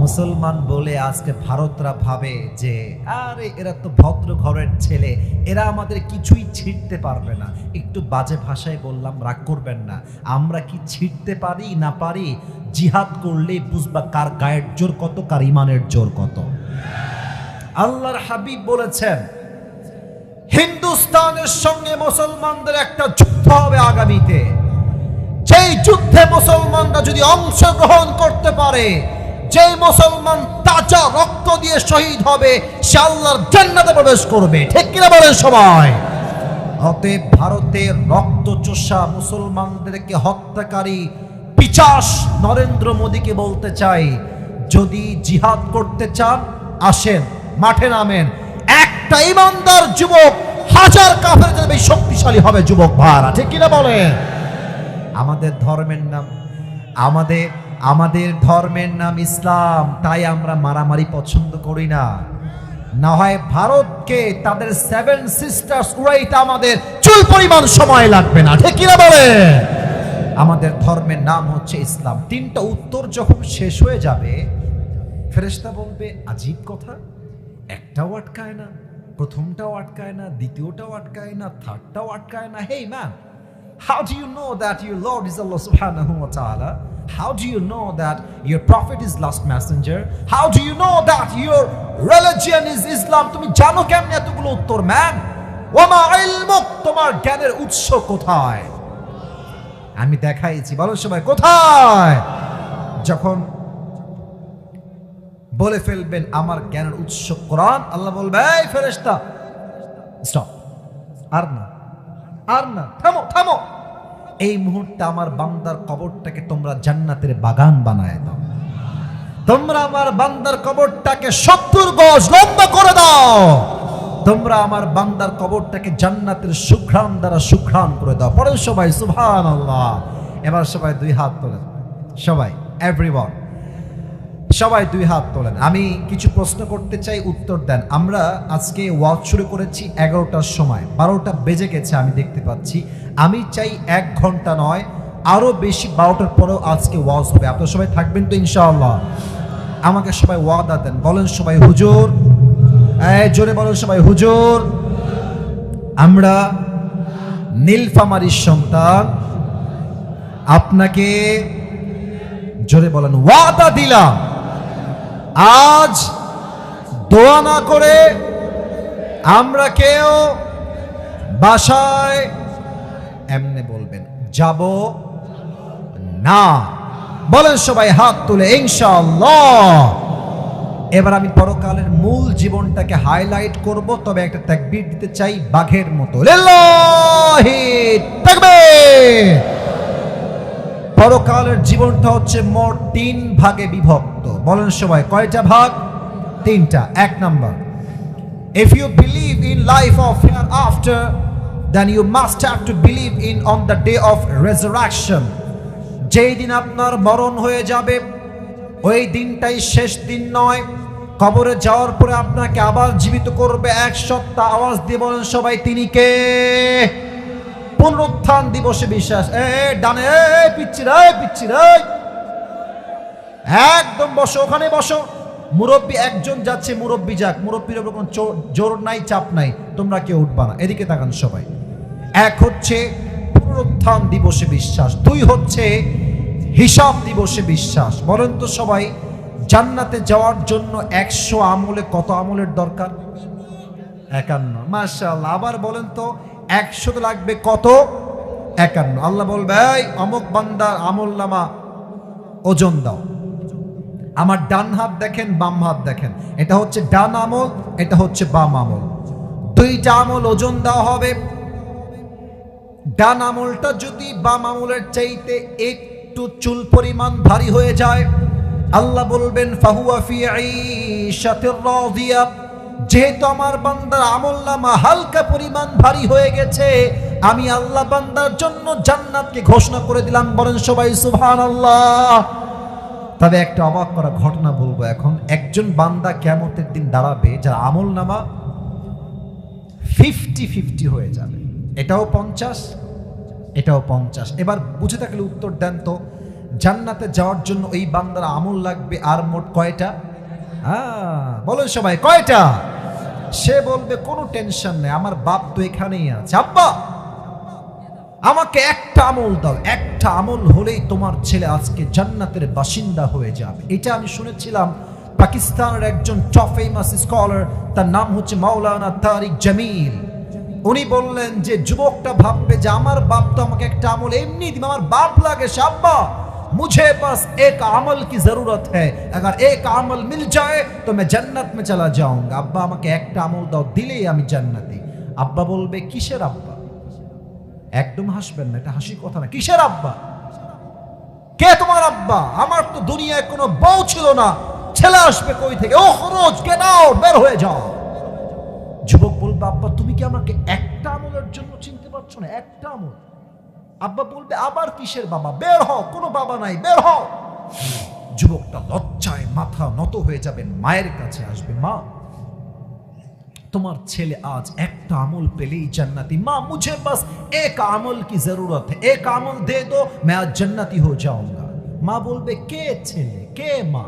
মুসলমান বলে আজকে ভারতরা ভাবে যে আরে এরা তো ভদ্র ঘরের ছেলে, এরা আমাদের কিছুই ছিঁড়তে পারবে না। একটু বাজে ভাষায় বললাম, রাগ করবেন না। আমরা কি ছিঁড়তে পারি না পারি? জিহাদ করলেই বুঝবা কার গায়ের জোর কত, কার ইমানের জোর কত। আল্লাহর হাবিব বলেছেন হিন্দুস্তানের সঙ্গে মুসলমানদের একটা যুদ্ধ হবে আগামীতে। যেই যুদ্ধে মুসলমানরা যদি অংশগ্রহণ করতে পারে, যে মুসলমান তাজা রক্ত দিয়ে শহীদ হবে, সে আল্লাহর জান্নাতে প্রবেশ করবে, ঠিক কিনা বলেন সবাই? অতএব ভারতের রক্তচোষা মুসলমানদেরকে হত্যাকারী পিশাচ নরেন্দ্র মোদীকে বলতে চাই, যদি জিহাদ করতে চান আসেন, মাঠে নামেন। একটা ইমানদার যুবক 1000 কাফের চেয়ে শক্তিশালী হবে যুবক ভাইরা, ঠিক কিনা বলেন? আমাদের ধর্মের নাম আমাদের ধর্মের নাম ইসলাম, তাই আমরা মারামারি পছন্দ করি না। না হয় ভারতকে তাদের 7 সিস্টার্স উড়াইতে আমাদের চুল পরিমাণ সময় লাগবে না, ঠিক কিনা বলে? আমাদের ধর্মের নাম হচ্ছে ইসলাম। 3টা উত্তর যখন শেষ হয়ে যাবে, ফেরেশতা বলবে আজীব কথা, একটাও আটকায় না, প্রথমটাও আটকায় না, দ্বিতীয়টাও আটকায় না, থার্ডটাও আটকায় না। Hey man, how do you know that your Lord is Allah subhanahu wa ta'ala? How do you know that your prophet is last messenger? How do you know that your religion is Islam? তুমি জানো কেমনে এতগুলো উত্তর? ম্যান, ওয়ামা ইলমুক, তোমার জ্ঞানের উৎস কোথায়? আমি দেখাইছি, বলো সবাই কোথায়? যখন বলে ফেলবেন আমার জ্ঞানের উৎস কোরআন, আল্লাহ বলবে এই ফেরেশতা স্টপ, আর না, থামো। এই মুহূর্তে আমার বান্দার কবরটাকে তোমরা জান্নাতের বাগান বানায় দাও। তোমরা আমার বান্দার কবরটাকে 70 গজ লম্বা করে দাও। তোমরা আমার বান্দার কবরটাকে জান্নাতের সুঘ্রাণ দ্বারা সুঘ্রাণ করে দাও। পড়েন সবাই সুবহানাল্লাহ। এবার সবাই 2 হাত তোলেন, সবাই এভরিওয়ান, সবাই 2 হাত তোলেন। আমি কিছু প্রশ্ন করতে চাই, উত্তর দেন। আমরা আজকে ওয়াজ শুরু করেছি 11টার সময়, 12টা বেজে গেছে আমি দেখতে পাচ্ছি। আমি চাই 1 ঘন্টা নয়, আরো বেশি, 12টার পরেও আজকে ওয়াজ হবে। আপনারা সবাই থাকবেন তো ইনশাআল্লাহ? আমাকে সবাই ওয়াদা দেন, বলেন সবাই হুজুর। জোরে বলেন সবাই হুজুর। আমরা নীলফামারীর সন্তান, আপনাকে জোরে বলেন ওয়াদা দিলাম, আজ দোয়া না করে আমরা কেউ বাসায় এমনি বলবেন যাব না। বলেন সবাই হাত তুলে ইনশাআল্লাহ। এবার আমি পরকালের মূল জীবনটাকে হাইলাইট করব, তবে একটা তাকবীর দিতে চাই বাঘের মতো, লিল্লাহি তাকবীর। পরকালের জীবনটা হচ্ছে মোট 3 ভাগে বিভক্ত। বলেন সবাই কয়টা ভাগ? 3টা। 1 number, if you believe in life of hereafter, then you must have to believe in on the day of resurrection. যেই দিন আপনার মরণ হয়ে যাবে, ওই দিনটাই শেষ দিন নয়। কবরে যাওয়ার পরে আপনাকে আবার জীবিত করবে। এক সপ্তাহ আওয়াজ দিয়ে বলেন সবাই, তিনি কে? পুনরুত্থান দিবসে বিশ্বাস। ডানে পিচ্ছিরা একদম বসো, ওখানে বসো। মুরব্বী একজন যাচ্ছে, মুরব্বী যাক, মুরব্বীর উপর কোনো জোর নাই, চাপ নাই, তোমরা কেউ উঠবা না। এদিকে তাকান সবাই। 1 হচ্ছে পুনরুত্থান দিবসে বিশ্বাস, 2 হচ্ছে হিসাব দিবসে বিশ্বাস। বলেন তো সবাই, জান্নাতে যাওয়ার জন্য 100 আমলে কত আমলের দরকার? 51। মাশাআল্লাহ। আবার বলেন তো 100 লাগবে কত? 51। আল্লাহ বলবে, এই অমুক বান্দার আমলনামা ওজন দাও। আমার ডান হাত দেখেন, বাম হাত দেখেন, এটা হচ্ছে ডান আমল, এটা হচ্ছে বাম আমল। 2টা আমল ওজন দেওয়া হবে। ডান আমলটা যদি বাম আমলের চাইতে একটু চুল পরিমাণ ভারী হয়ে যায়, আল্লাহ বলবেন ফাহুয়া ফি ঈশাতির রাদিয়া। যেহেতু আমার বান্দার আমলনামা হালকা পরিমাণ ভারী হয়ে গেছে, আমি আল্লাহ বান্দার জন্য জান্নাতকে ঘোষণা করে দিলাম। বলেন সবাই সুবহানাল্লাহ। তবে একটা অবাক করা ঘটনা বলবো এখন। একজন বান্দা কিয়ামতের দিন দাঁড়াবে যার আমলনামা 50-50 হয়ে যাবে। এটাও 50, এটাও 50। এবার বুঝে থাকলে উত্তর দেন তো, জান্নাতে যাওয়ার জন্য এই বান্দার আমল লাগবে আর মোট কয়টা? বলেন সবাই কয়টা? সে বলবে কোনো টেনশন নেই, আমার বাপ তো এখানেই আছে, আব্বা আমাকে একটা আমল দাও, একটা আমল হলেই তোমার ছেলে আজকে জান্নাতের বাসিন্দা হয়ে যাবে। এটা আমি শুনেছিলাম পাকিস্তানের একজন টপ ফেমাস স্কলার, তার নাম হচ্ছে মাওলানা তারিক জামিল। উনি বললেন যে যুবকটা ভাববে যে আমার বাপ তো আমাকে একটা আমল এমনি দিবে, আমার বাপ লাগে আব্বা, मुझे बस एक अमल की जरूरत है, अगर एक अमल मिल जाए तो मैं जन्नत में चला जाऊंगा। আব্বা আমাকে একটা আমল দাও, দিলেই আমি জান্নাতি। আব্বা বলবে কিসের আব্বা? একদম হাসবেন না, এটা হাসির কথা না। কিসের আব্বা? কে তোমার আব্বা? আমার তো দুনিয়ায় কোনো বউ ছিল না, ছেলে আসবে কই থেকে? ও খরচ, গেট আউট, বের হয়ে যাও। যুবক বলবে আব্বা তুমি কি আমাকে একটা আমলের জন্য চিনতে পারছো না? একটা আমল? আব্বা বলবে আবার কিসের বাবা? বের হও, কোনো বাবা নাই, বের হও। যুবকটা লজ্জায় মাথা নত হয়ে যাবেন, মায়ের কাছে আসবে, মা তোমার ছেলে আজ একটা আমল পেলেই জান্নাতি। মা মুঝে বাস এক আমল কি জরুরত है, एक আমল दे दो मैं आज जन्नती हो जाऊंगा। মা বলবে কে ছেলে, কে মা?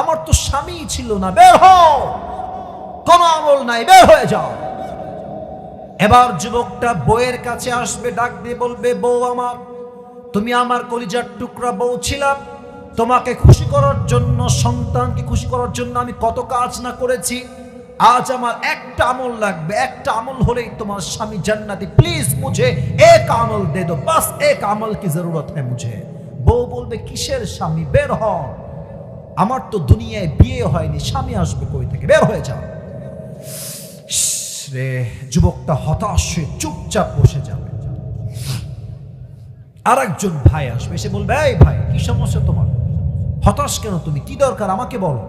আমার তো স্বামী ছিল না, বের হও, কোনো আমল নাই, বের হয়ে যাও। এবার যুবকটা বউয়ের কাছে আসবে, ডাক দিয়ে বলবে বউ আমার, তুমি আমার কলিজার টুকরা বউ ছিলা, তোমাকে খুশি করার জন্য, সন্তানকে খুশি করার জন্য আমি কত কাজ না করেছি। আজ আমার একটা আমল লাগবে, একটা আমল হলেই তোমার স্বামী জান্নাতি, প্লিজ মুঝে এক আমল দে দো, বাস এক আমল কি জরুরত है মুঝে। বউ বলবে কিসের স্বামী, বের হ, আমার তো দুনিয়ায় বিয়ে হয়নি, স্বামী আসবে কই থেকে, বের হয়ে যাও। রে যুবকটা হতাশ হয়ে চুপচাপ বসে যাবে। আর একজন ভাই আসবে, সে বলবে এই ভাই কি সমস্যা তোমার, হতাশ কেন তুমি, কি দরকার আমাকে বলো।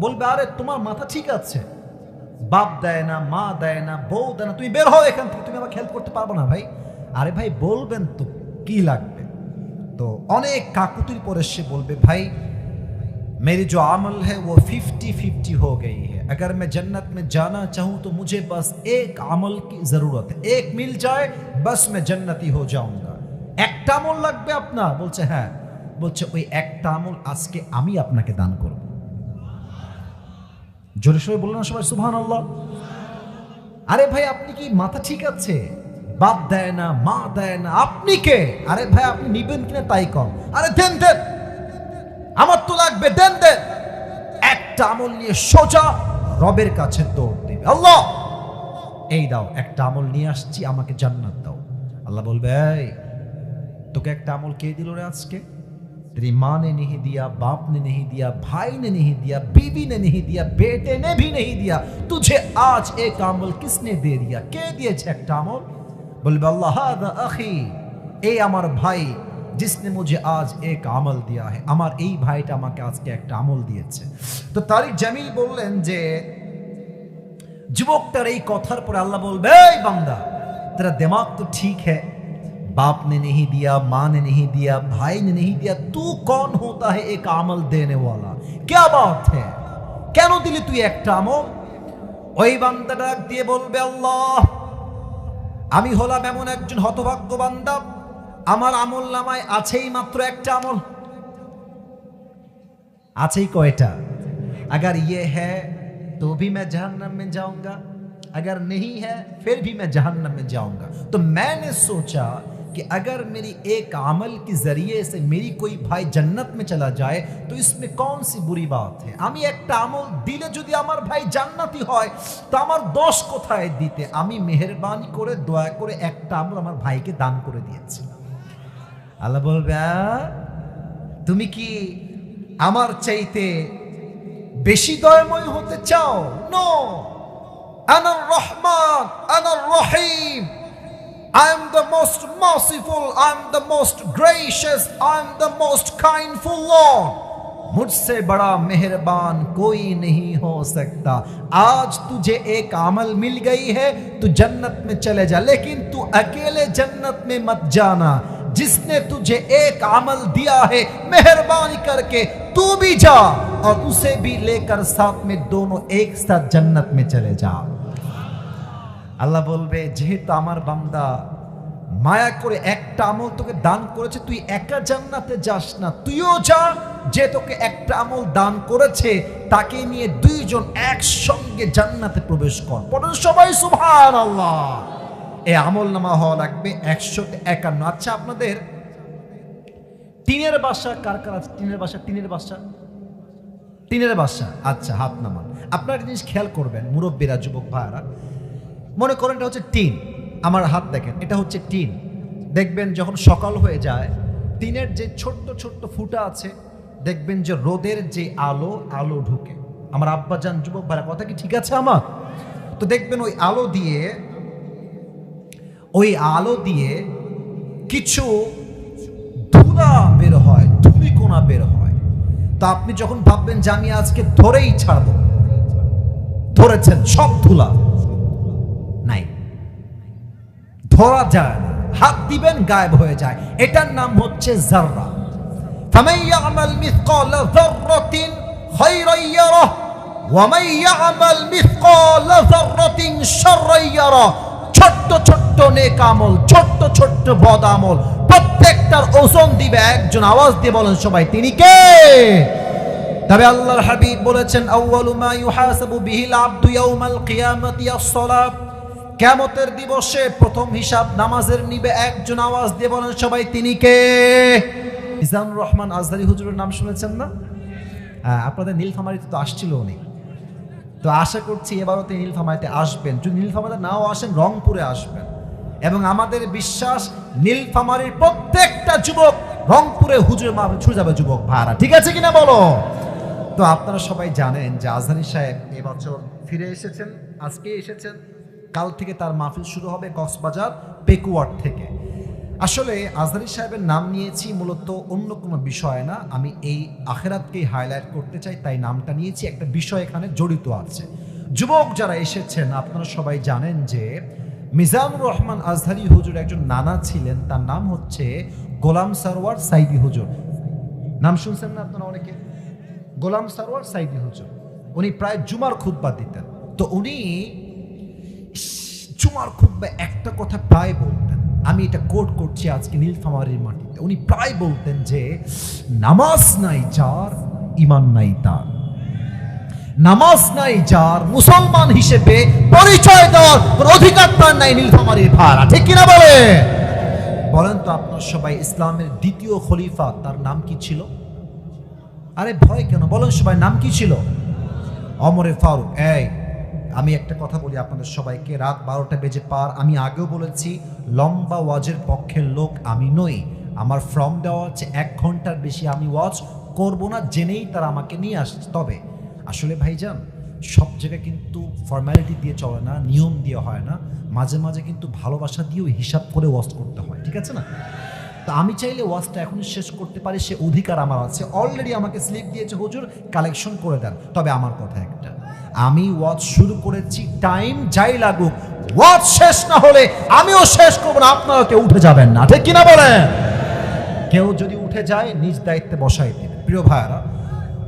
বলবে আরে তোমার মাথা ঠিক আছে, বাপ দেয় না, মা দেয় না, বউ দেয় না, তুমি বের হও এখান থেকে, তুমি আমাকে হেল্প করতে পারবো না। ভাই আরে ভাই বলবেন তো কি লাগবে। তো অনেক কাকুতির পরে সে বলবে ভাই मेरी जो अमल है वो 50-50 हो गई है, अगर मैं जन्नत में जाना चाहूँ तो मुझे बस एक अमल की जरूरत है, एक मिल जाए बस मैं जन्नती हो जाऊंगा। একটা আমল লাগবে আপনার? বলছে হ্যাঁ। বলছে ওই একটা আমল আজকে আমি আপনাকে দান করব। জোরে সোরে বললেন না সবাই সুবহানাল্লাহ। আরে ভাই আপনি কি মাথা ঠিক আছে? বাপ দেয় না, মা দেয় না, আপনি কে? আরে ভাই আপনি নিবেন কিনা তাই কম। আরে দেন দেন, আমার তো লাগবে, দেন দেন। একটা আমল নিয়ে সোজা রবের কাছে দৌড় দেবে, আল্লাহ এই দাও একটা আমল নিয়ে আসছি, আমাকে জান্নাত দাও। আল্লাহ বলবে এই তোকে একটা আমল কে দিল রে আজকে? तेरी माँ ने नहीं दिया, बाप ने नहीं दिया, भाई ने नहीं दिया, बीवी ने नहीं दिया, बेटे ने भी नहीं दिया, तुझे आज एक अमल किसने दे दिया? के दिए एक अमल? बोलबे अल्लाह हादा अखी, ए আমার ভাই, जिसने मुझे आज एक अमल दिया है, আমার এই ভাইটা আমাকে আজকে একটা আমল দিয়েছে। তো তারিক জামিল বললেন যে যুবকটার এই কথার পরে আল্লাহ বলবে, এই বান্দা, तेरा दिमाग तो ठीक है, बाप ने नहीं दिया, माँ ने नहीं दिया, भाई ने नहीं दिया, तू कौन होता है एक अमल देने वाला? क्या बात है, কেন দিলি তুই একটা আমল? ওই বান্দা ডাক দিয়ে বলবে, আল্লাহ, আমি হলাম এমন একজন হতভাগ্য বান্দা, আমার আমল নামায় আছেই মাত্র একটা আমল। আছেই কয়টা? अगर ये है तो भी मैं जहन्नम में जाऊंगा, अगर नहीं है फिर भी मैं जहन्नम में जाऊंगा। तो मैंने सोचा कि अगर मेरी एक अमल के जरिए से मेरी कोई भाई जन्नत में चला जाए तो इसमें कौन सी बुरी बात है? আমি একটা আমল দিলে যদি আমার ভাই জান্নাতি হয় তো আমার দোষ কোথায় দিতে? আমি মেহেরবানি করে দয়া করে একটা আমল আমার ভাইকে দান করে দিয়েছি। আল্লাহ বলবে, তুমি কি আমার চাইতে বেশি দয়াময় হতে চাও? নো, আনার রহমান, আনার রহিম, I am the most merciful, I am the most gracious, I am the most kindful Lord. मुझसे बड़ा मेहरबान कोई नहीं हो सकता। आज तुझे एक अमल मिल गई है, तू जन्नत में चले जा, लेकिन तू अकेले जन्नत में मत जाना। जिसने तुझे एक अमल दिया है, मेहरबानी करके तू भी जा और उसे भी लेकर साथ में दोनों एक साथ जन्नत में चले जा। আল্লাহ বলবে, যেহেতু আমার বান্দা মায়া করে একটা আমল তোকে দান করেছে, তুই একা জান্নাতে যাস না, তুইও যা, যে তোকে একটা আমল দান করেছে তাকে নিয়ে দুইজন একসঙ্গে জান্নাতে প্রবেশ কর। পড়েন সবাই সুবহানাল্লাহ। এই আমল নামা হওয়া লাগবে 151। আচ্ছা, আপনাদের টিনের বাসা কার কার আছে? টিনের বাসা, টিনের বাসা, টিনের বাসা। আচ্ছা, হাত নামান। আপনারা একটা জিনিস খেয়াল করবেন, মুরব্বীরা, যুবক ভাইরা, মনে করেন এটা হচ্ছে টিন। আমার হাত দেখেন, এটা হচ্ছে টিন। দেখবেন যখন সকাল হয়ে যায়, টিনের যে ছোট্ট ছোট্ট ফুটা আছে, দেখবেন যে রোদের যে আলো ঢুকে। আমার আব্বাজান, যুবক ভাইরা, কথা কি ঠিক আছে আমার? তো দেখবেন ওই আলো দিয়ে কিছু ধুলা বের হয়, ধূলিকণা বের হয়। তো আপনি যখন ভাববেন যে আমি আজকে ধরেই ছাড়বো, ধরেছেন, সব ধুলা নাই, ধরা যায় না, হাত দিবেন গায়েব হয়ে যায়। এটার নাম হচ্ছে যাররা। ফামান ইয়ামাল মিসকালা যাররাতিন খায়রান ইয়ারাহ ওয়া মান ইয়ামাল মিসকালা যাররাতিন শাররান ইয়ারাহ। ছোট্ট ছোট্ট নেক আমল, ছোট্ট ছোট্ট বদ আমল, প্রত্যেকটার ওজন দিবে একজন। আওয়াজ দিয়ে বলেন সবাই, তিনি কে? তবে আল্লাহর হাবিব বলেছেন, আউয়ালু মা ইউহাসাবু বিহিল আবদু ইয়াউমাল কিয়ামাতি আস-সালাত। কিয়ামতের দিবসে প্রথম হিসাব নামাজের নিবে একজন। আওয়াজ দিয়ে বলেন সবাই, তিনি কে? মিজানুর রহমান আজহারী হুজুরের নাম শুনেছেন না? আপনাদের নীলফামারীতে তো আসছিল উনি, তো আশা করছি এবারও তিনি নীলফামারীতে আসবেন। যদি নীলফামারীতে নাও আসেন, রংপুরে আসবেন। এবং আমাদের বিশ্বাস, নীলফামারীর প্রত্যেকটা যুবক রংপুরে হুজুরের মাহফিল ছুটে যাবে, যুবক ভাড়া, ঠিক আছে কিনা বলো? তো আপনারা সবাই জানেন যে আজহারী সাহেব এবছর ফিরে এসেছেন, আজকে এসেছেন। কাল থেকে তার মাহফিল শুরু হবে কক্সবাজার পেকুয়ার থেকে। আসলে আজহারী সাহেবের নাম নিয়েছি মূলত অন্য কোনো বিষয় না, আমি এই আখিরাতকেই হাইলাইট করতে চাই, তাই নামটা নিয়েছি। একটা বিষয় এখানে জড়িত আছে। যুবক যারা এসেছেন, আপনারা সবাই জানেন যে মিজানুর রহমান আজহারী হুজুর একজন নানা ছিলেন, তার নাম হচ্ছে গোলাম সরওয়ার সাইদি হুজুর। নাম শুনছেন না আপনারা অনেকে? গোলাম সরওয়ার সাইদি হুজুর, উনি প্রায় জুমার খুতবা দিতেন। তো উনি জুমার খুতবা একটা কথা প্রায় বলতেন, আমি এটা কোট করছি আজকে নীলফামারীর মাটিতে। উনি প্রায় বলতেন যে নামাজ নাই যার, ঈমান নাই তার। নামাজ নাই যার, মুসলমান হিসেবে পরিচয় দেওয়ার অধিকার তার নাই নীলফামারীর ভাড়া, ঠিক কিনা বলে? বলেন তো আপনার সবাই, ইসলামের দ্বিতীয় খলিফা তার নাম কি ছিল? আরে ভয় কেন, বলেন সবাই, নাম কি ছিল? ওমরে ফারুক। এই আমি একটা কথা বলি আপনাদের সবাইকে, রাত 12টা বেজে পার। আমি আগেও বলেছি, লম্বা ওয়াজের পক্ষের লোক আমি নই। আমার ফর্ম দেওয়া আছে 1 ঘন্টার বেশি আমি ওয়াচ করব না, জেনেই তারা আমাকে নিয়ে আসছে। তবে আসলে ভাইজান সব জায়গায় কিন্তু ফর্মালিটি দিয়ে চলে না, নিয়ম দিয়ে হয় না, মাঝে মাঝে কিন্তু ভালোবাসা দিয়েও হিসাব করে ওয়াচ করতে হয়, ঠিক আছে না? তো আমি চাইলে ওয়াচটা এখনই শেষ করতে পারি, সে অধিকার আমার আছে। অলরেডি আমাকে স্লিপ দিয়েছে হুজুর, কালেকশন করে দেন। তবে আমার কথা একটা, আমি ওয়াচ শুরু করেছি, টাইম যাই লাগুক, ওয়াচ শেষ না হলে আমিও শেষ করবো না, আপনারা কেউ উঠে যাবেন না, ঠিক কিনা বলেন? কেউ যদি উঠে যায় নিজ দায়িত্বে বসাই দিন। প্রিয় ভাইয়ারা,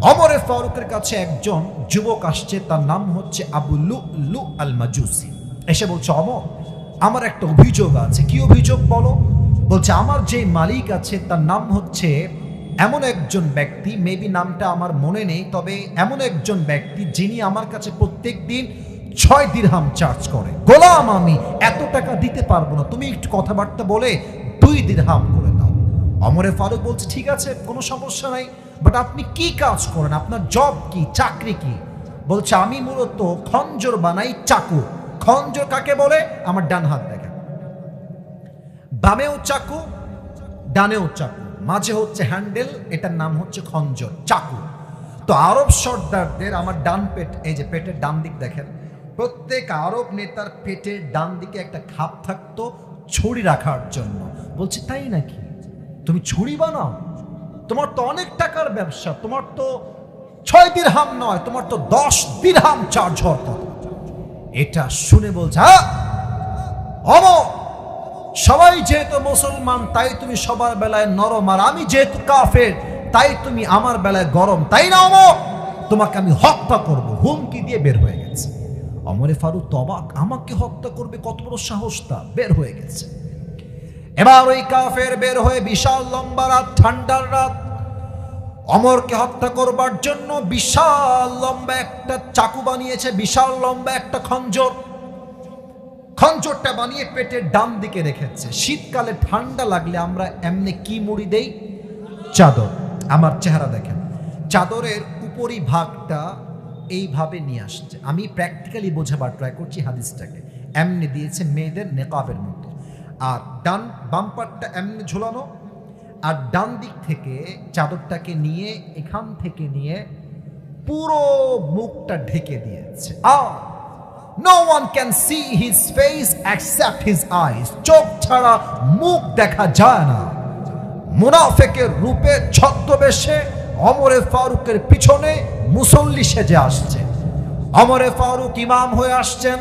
ওমরে ফারুকের কাছে একজন যুবক আসছে, তার নাম হচ্ছে আবু লুলু আল মাজুসি। এসে বলছে, ওমর আমার একটা অভিযোগ আছে। কি অভিযোগ বলো? বলছে, আমার যে মালিক আছে তার নাম হচ্ছে এমন একজন ব্যক্তি, মেবি নামটা আমার মনে নেই, তবে এমন একজন ব্যক্তি যিনি আমার কাছে প্রত্যেক দিন 6 দিরহাম চার্জ করে। গোলাম আমি এত টাকা দিতে পারবো না, তুমি একটু কথাবার্তা বলে 2 দিরহাম করে দাও। ওমরে ফারুক বলছে, ঠিক আছে, কোনো সমস্যা নাই, বাট আপনি কি কাজ করেন, আপনার জব কি, চাকরি কি? বলছে, আমি মূলত খঞ্জর বানাই, চাকু। খঞ্জর কাকে বলে? আমার ডান হাত দেখেন, বামেও চাকু ডানেও চাকু, মাঝে হচ্ছে হ্যান্ডেল, এটার নাম হচ্ছে খঞ্জর, চাকু। তো আরব সর্দারদের, আমার ডান পেট, এই যে পেটের ডান দিক দেখেন, প্রত্যেক আরব নেতার পেটের ডান দিকে একটা খাপ থাকতো ছুরি রাখার জন্য। বলছে, তাই নাকি? তুমি ছুরি বানাও? তোমার তো অনেক টাকার ব্যবসা, তোমার তো 6 দিরহাম নয়, তোমার তো 10 দিরহাম চার্জ হওয়ার কথা। এটা শুনে বলছে, ওমর সবাই যেহেতু মুসলমান তাই তুমি সবার বেলায় নরম, আর আমি যেহেতু কাফের তাই তুমি আমার বেলায় গরম, তাই না ওমর? তোমাকে আমি হত্যা করব, হুমকি দিয়ে বের হয়ে গেছে। ওমরে ফারুক তো অবাক, আমাকে হত্যা করবে, কত বড় সাহস তার! বের হয়ে গেছে। এবার ওই কাফের বের হয়ে, বিশাল লম্বা রাত, ঠান্ডার রাত, ওমরকে হত্যা করবার জন্য বিশাল লম্বা একটা চাকু বানিয়েছে, বিশাল লম্বা একটা খঞ্জর। খঞ্জরটা বানিয়ে পেটের ডান দিকে রেখেছে। শীতকালে ঠান্ডা লাগলে আমরা এমনি কি মুড়ি দেই? চাদর। আমার চেহারা দেখেন, চাদরের উপরি ভাগটা এইভাবে নিয়ে আসছে। আমি প্র্যাকটিক্যালি বোঝাবার ট্রাই করছি হাদিসটাকে। এমনি দিয়েছে মেয়েদের নেকাবের মতো, আর বাম্পারটা এমনি ঝোলানো, আর ডান দিক থেকে চাদরটাকে নিয়ে, এখান থেকে নিয়ে পুরো মুখটা ঢেকে দিয়েছে। আর no one can see his face except his eyes, চোখ ছাড়া মুখ দেখা যায় না। মুনাফিকের রূপে ছদ্মবেশে ওমরে ফারুকের পিছনে মুসল্লি সেজে আসছে। ওমরে ফারুক ইমাম হয়ে আসছেন,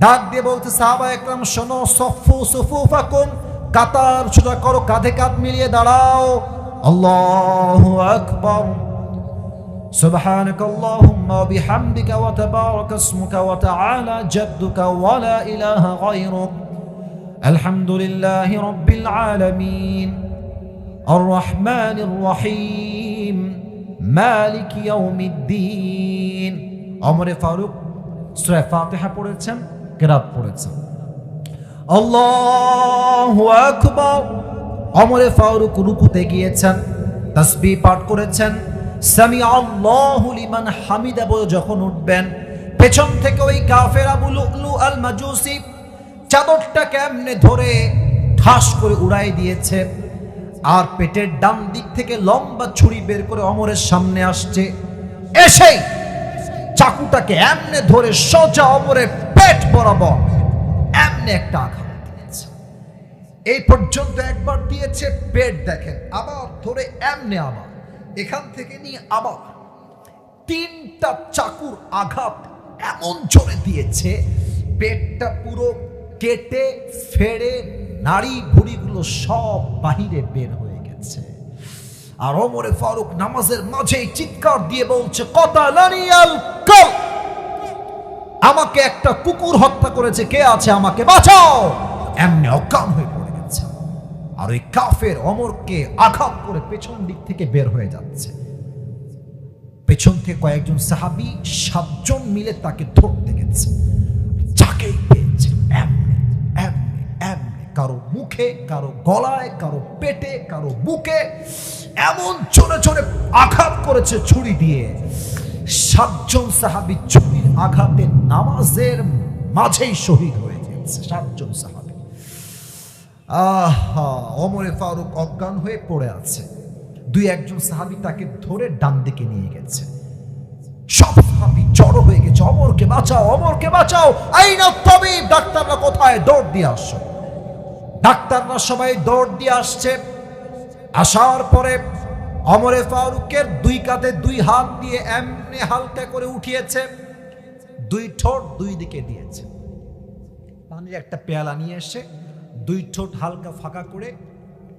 ডাক দিয়ে বলতে, সাহাবা একরাম শোনো, সফু সুফুফাকুম, কাতার সোজা করো, কাঁধে কাঁধ মিলিয়ে দাঁড়াও। আল্লাহু আকবার, سبحانك اللهم وبحمدك وتبارك اسمك وتعالى جدك ولا إله غيرك الحمد لله رب العالمين الرحمن الرحيم مالك يوم الدين। ওমরে ফারুক সূরা ফাতিহা পড়েছেন, কিরাত পড়েছেন। আল্লাহু আকবার। ওমরে ফারুক রুকুতে গিয়েছেন, তাসবিহ পাঠ করেছেন, সামি আল্লাহু লিমান হামিদা বলে যখন উঠবেন, পেছন থেকে ওই কাফের আবু লুলু আল মাজুসি চাদরটাকে এমনে ধরে ঠাস করে উড়াই দিয়েছে, আর পেটের ডান দিক থেকে লম্বা ছুরি বের করে ওমরের সামনে আসছে। এসেই চাকুটাকে এমনে ধরে সোজা ওমরের পেট বরাবর এমনে একটা আঘাত দিয়েছে। এই পর্যন্ত একবার দিয়েছে, পেট দেখেন, আবার ধরে এমনে, আবার এখান থেকে নিয়ে আবার 3টা চাকুর আঘাত এমন জোরে দিয়েছে, পেটটা পুরো কেটে ফেড়ে নাড়ি ভুড়িগুলো সব বাহিরে বের হয়ে গেছে। আর ওমরে ফারুক নামাজের মাঝেই চিৎকার দিয়ে বলছে, কতালানি আল কাল, আমাকে একটা কুকুর হত্যা করেছে, কে আছে আমাকে বাঁচাও। এমনি অজ্ঞান হয়ে পড়ে গেছে। আর ওই কাফের ওমরকে আঘাত করে পেছন দিক থেকে বের হয়ে যাচ্ছে। পেছন থেকে কয়েকজন সাহাবী 7 জন মিলে তাকে ধরতে গেছে, যাকেই পেয়েছে এমনি এমনি এমনি, কারো মুখে, কারো গলায়, কারো পেটে, কারো বুকে, এমন জোরে জোরে আঘাত করেছে ছুরি দিয়ে। 7 জন সাহাবী ছুরির আঘাতে নামাজের মাঝেই শহীদ হয়ে গেছে। 7 জন সাহাবী। আহা, ওমরে ফারুক অজ্ঞান হয়ে পড়ে আছে। দুই একজন সাহাবী তাকে ধরে ডান দিকে নিয়ে গেছে। সব সাহাবী জড়ো হয়ে গেছে, ওমরকে বাঁচাও, ওমরকে বাঁচাও, আইনা তাবিব, ডাক্তাররা কোথায়, দৌড় দিয়ে আসো। ডাক্তাররা সবাই দৌড় দিয়ে আসছে। আসার পরে ওমরে ফারুকের দুই কাঁধে দুই হাত দিয়ে এমনি হালকা করে উঠিয়েছে, দুই ঠোঁট দুই দিকে দিয়েছে। পানির একটা পেয়ালা নিয়ে এসে দুই ঠোঁট হালকা ফাঁকা করে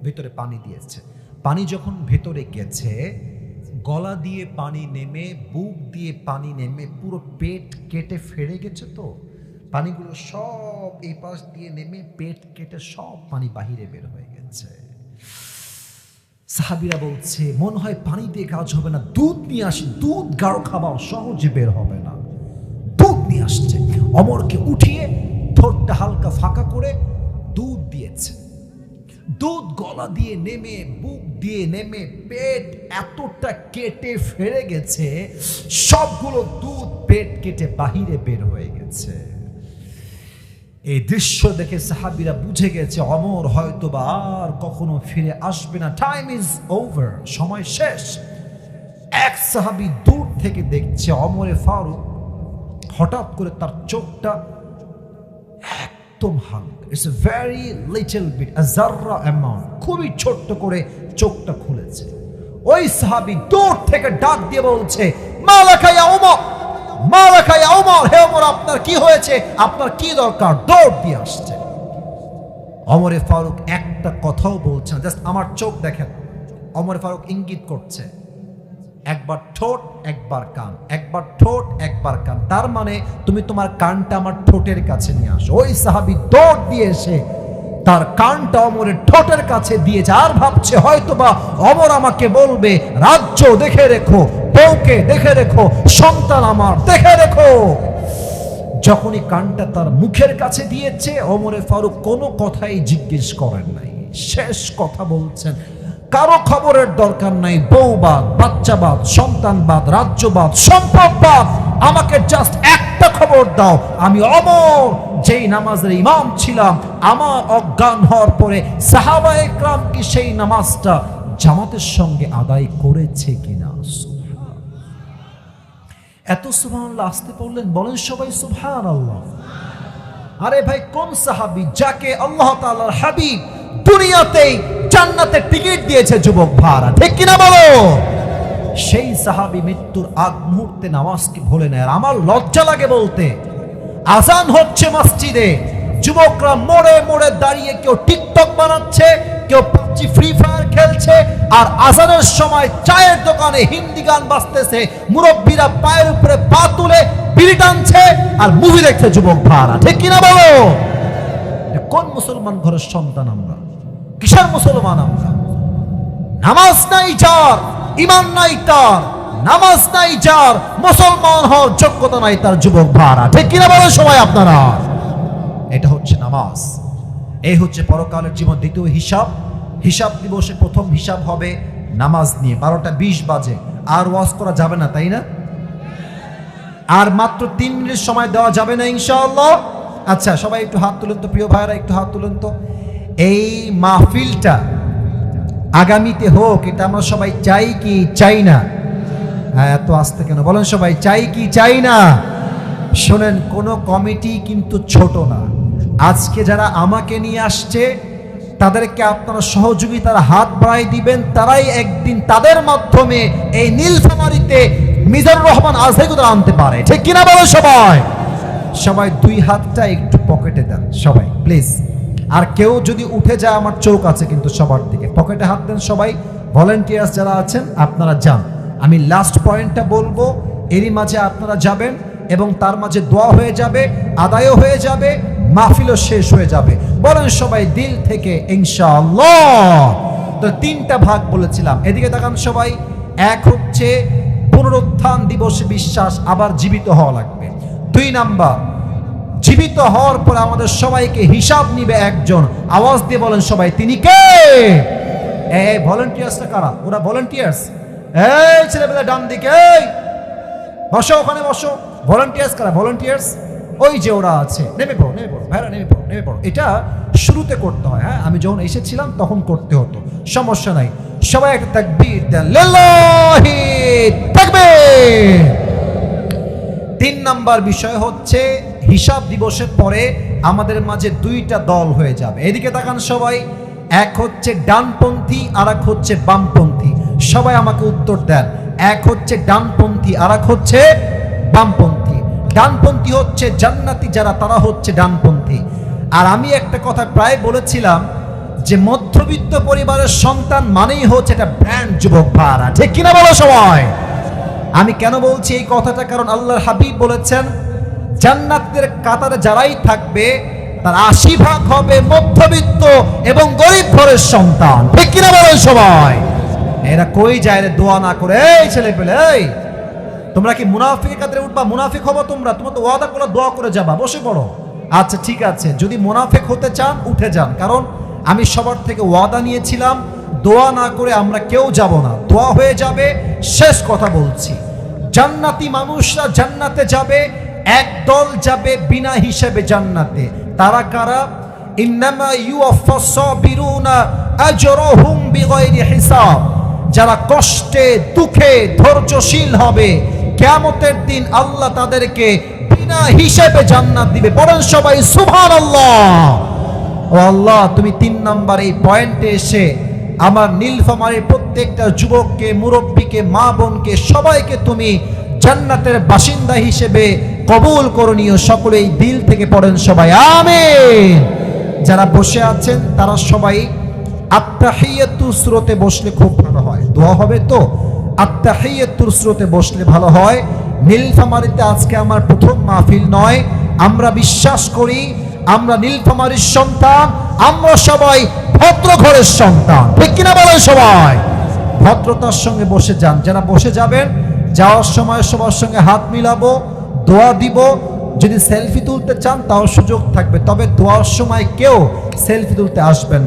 ভেতরে পানি দিয়েছে। পানি যখন ভেতরে গেছে, গলা দিয়ে পানি নেমে, বুক দিয়ে পানি নেমে, পুরো পেট কেটে ফেড়ে গেছে। তো পানিগুলো সব এই পাশ দিয়ে নেমে পেট কেটে সব পানি বাহিরে বের হয়ে গেছে। সাহাবীরা বলছে, মনে হয় পানি দিয়ে কাজ হবে না, দুধ নিয়ে আসি, দুধ গাঢ় খাবার, সহজে বের হবে না। দুধ নিয়ে আসছে, ওমরকে উঠিয়ে ঠোঁটটা হালকা ফাঁকা করে দুধ দিয়েছে। দুধ গলা দিয়ে নেমে, বুক দিয়ে নেমে, পেট এতটা কেটে ফেড়ে গেছে, সবগুলো দুধ পেট কেটে বাহিরে বের হয়ে গেছে। এই দৃশ্য দেখে সাহাবীরা বুঝে গেছে ওমর হয়তো বা আর কখনো ফিরে আসবে না, টাইম ইজ ওভার, সময় শেষ। এক সাহাবী দূর থেকে দেখছে ওমরে ফারুক হঠাৎ করে তার চোখটা একদম হালকা, it's a very little bit, a জাররা অ্যামাউন্ট, খুবই ছোট্ট করে চোখটা খুলেছে। ওই সাহাবী দূর থেকে ডাক দিয়ে বলছে, মালাকা ইয়া ওমর, মালাকা ইয়া ওমর, হে ওমর, আপনার কি হয়েছে, আপনার কি দরকার? দৌড় দিয়ে আসছে। ওমরে ফারুক একটা কথাও বলছে না, জাস্ট আমার চোখ দেখেন। ওমরে ফারুক ইঙ্গিত করছে, একবার ঠোঁট একবার কান, একবার ঠোঁট একবার কান, তার মানে তুমি তোমার কানটা আমার ঠোঁটের কাছে নিয়ে আসো। ওই সাহাবী দৌড় দিয়ে এসে তার কানটা ওমরের ঠোঁটের কাছে দিয়েছে, আর ভাবছে হয়তোবা ওমর আমাকে বলবে, রাজ্য দেখে রেখো, বউকে দেখে রেখো, সন্তান আমার দেখে রেখো। যখনই কানটা তার মুখের কাছে দিয়েছে, ওমরে ফারুক কোনো কথাই জিজ্ঞেস করেন নাই, শেষ কথা বলছেন, কারো খবরের দরকার নাই, বউবাদ, বাচ্চাবাদ, সন্তানবাদ, রাজ্যবাদ, সম্পদবাদ, আমাকে জাস্ট একটা খবর দাও, আমি ওমর যেই নামাজের ইমাম ছিলাম, আমার অজ্ঞান হওয়ার পরে সাহাবায়ে কেরাম কি সেই নামাজটা জামাতের সঙ্গে আদায় করেছে কিনা? এত সুবহানাল্লাহ আসতে পড়লেন, বলেন সবাই সুবহানাল্লাহ। আরে ভাই, কোন সাহাবী যাকে আল্লাহ তাআলার হাবিব দুনিয়াতেই জান্নাতের টিকিট দিয়েছে যুবক ভাড়া, ঠিক কিনা বলো? সেই সাহাবী মৃত্যুর আগ মুহূর্তে নামাজকে ভুলে নেয়। আমার লজ্জা লাগে বলতে, আজান হচ্ছে মসজিদে, যুবকরা মোড়ে মোড়ে দাঁড়িয়ে কেউ টিকটক বানাচ্ছে, কেউ পাবজি ফ্রি ফায়ার খেলছে, আর আজানের সময় চায়ের দোকানে হিন্দি গান বাজতেছে, মুরব্বীরা পায়ের উপরে পা তুলে বিড়ি টানছে আর মুভি দেখছে যুবক ভাড়া, ঠিক কিনা বলো? কোন মুসলমান ঘরের সন্তান আমরা? কিসের মুসলমান আমরা? নামাজ নাই যার, ঈমান নাই তার, নামাজ নাই যার, মুসলমান হওয়ার যোগ্যতা নাই তার, যুবক ভাড়া, ঠিক কিনা বলেন সবাই আপনারা? এটা হচ্ছে নামাজ, এই হচ্ছে পরকালের জীবন। দ্বিতীয় হিসাব, হিসাব দিবসে প্রথম হিসাব হবে নামাজ নিয়ে। 12টা 20 বাজে, আর ওয়াজ করা যাবে না, তাই না? আর মাত্র 3 মিনিট সময় দেওয়া যাবে না ইনশাআল্লাহ। আচ্ছা, সবাই একটু হাত তুলেন তো, প্রিয় ভাইরা একটু হাত তুলেন তো। এই মাহফিলটা আগামীতে হোক, এটা আমরা সবাই চাই কি চাই না? হ্যাঁ, এত আসতে কেন, বলেন সবাই চাই কি চাই না? শোনেন, কোনো কমিটি কিন্তু ছোট না। আজকে যারা আমাকে নিয়ে আসছে, তাদেরকে আপনারা সহযোগিতার হাত বাড়াই দিবেন, তারাই একদিন তাদের মাধ্যমে এই নীলফামারীতে মিজানুর রহমান আজহারিকে আনতে পারে, ঠিক কিনা বলেন সবাই? সবাই দুই হাতটা একটু পকেটে দেন সবাই প্লিজ। আর কেউ যদি উঠে যায়, আমার চোখ আছে কিন্তু সবার দিকে, পকেটে হাত দেন সবাই। ভলেন্টিয়ার্স যারা আছেন আপনারা যান, আমি লাস্ট পয়েন্টটা বলবো, এরই মাঝে আপনারা যাবেন এবং তার মাঝে দোয়া হয়ে যাবে, আদায়ও হয়ে যাবে, মাহফিলও শেষ হয়ে যাবে। বলেন সবাই দিল থেকে ইনশাআল্লাহ। তো 3টা ভাগ বলেছিলাম, এদিকে তাকান সবাই। এক হচ্ছে পুনরুত্থান দিবসে বিশ্বাস, আবার জীবিত হওয়া লাগবে। 2 নাম্বার, জীবিত হওয়ার পর আমাদের সবাইকে হিসাব নিবে একজন। আওয়াজ দিয়ে বলেন সবাই, তিনি কে? এই ভলেন্টিয়ার্সটা কারা? ওরা ভলেন্টিয়ার্স। এই ছেলেবেলা ডান দিকে, এই বসো, ওখানে বসো। ভলেন্টিয়ার্স কারা? ভলেন্টিয়ার্স ওই যে ওরা আছে, নেমে পড়ো, নেমে পড়ো ভাইরা, নেমে পড়ো। নেমে পড়ো। এটা শুরুতে করতে হয়। হ্যাঁ, আমি যখন এসেছিলাম তখন করতে হতো, সমস্যা নাই। সবাই একটা তাকবীর দেন, লিল্লাহি তাকবীর। 3 নাম্বার বিষয় হচ্ছে হিসাব দিবসের পরে আমাদের মাঝে 2টা দল হয়ে যাবে। এদিকে তাকান সবাই, এক হচ্ছে ডানপন্থী আর এক হচ্ছে বামপন্থী। সবাই আমাকে উত্তর দেন, এক হচ্ছে ডানপন্থী আর এক হচ্ছে বামপন্থী। ডানপন্থী হচ্ছে জান্নাতি যারা, তারা হচ্ছে ডানপন্থী। আর আমি একটা কথা প্রায় বলেছিলাম যে মধ্যবিত্ত পরিবারের সন্তান মানেই হচ্ছে এটা ব্র্যান্ড যুবক ভাড়া, ঠিক কিনা বলো সবাই? আমি কেন বলছি এই কথাটা, কারণ আল্লাহর হাবিব বলেছেন জান্নাতের কাতারে যারাই থাকবে তার 80% হবে মধ্যবিত্ত এবং গরিব ঘরের সন্তান, ঠিক কিনা বলেন সবাই? এরা কই যায় রে দোয়া না করে? এই ছেলে পেলে, এই তোমরা কি মুনাফিকের কাতারে উঠবা? মুনাফিক হবো তোমরা? তোমরা তো ওয়াদা করে দোয়া করে যাবা, বসে পড়ো। আচ্ছা ঠিক আছে, যদি মুনাফিক হতে চান উঠে যান, কারণ আমি সবার থেকে ওয়াদা নিয়েছিলাম দোয়া না করে আমরা কেউ যাব না, দোয়া হয়ে যাবে। শেষ কথা বলছি, জান্নাতি মানুষরা জান্নাতে যাবে, একদল যাবে বিনা হিসেবে জান্নাতে। তারা কারা? ইন্নামা ইউওয়াফাস সাবিরুনা আজরুহুম বিগাইরি হিসাব। যারা কষ্টে দুঃখে ধৈর্যশীল হবে, কিয়ামতের দিন আল্লাহ তাদেরকে বিনা হিসেবে জান্নাত দিবে। পড়েন সবাই সুবহানাল্লাহ। ও আল্লাহ, তুমি 3 নাম্বার এই পয়েন্টে এসে আমার নীলফামারীর প্রত্যেকটা যুবককে, মুরব্বীকে, মা বোনকে, সবাইকে তুমি জান্নাতের বাসিন্দা হিসেবে কবুল করণীয়। সকলেই দিল থেকে পড়েন সবাই আমিন। যারা বসে আছেন তারা সবাই আত্তাহিয়াতুর সুরতে বসলে খুব ভালো হয়। দোয়া হবে তো, আত্তাহিয়াতুর সুরতে বসলে ভালো হয়। নীলফামারীতে আজকে আমার প্রথম মাহফিল নয়, আমরা বিশ্বাস করি আমরা নীলফামারীর সন্তান, আমরা সবাই ভদ্র ঘরের সন্তান, ঠিক কিনা বলেন সবাই? ভদ্রতার সঙ্গে বসে যান। যারা বসে যাবেন, যাওয়ার সময় সবার সঙ্গে হাত মিলাবো, দোয়া দিব। যদি সেলফি তুলতে চান তাও সুযোগ থাকবে, তবে দোয়ার সময় কেউ সেলফি তুলতে আসবেন না।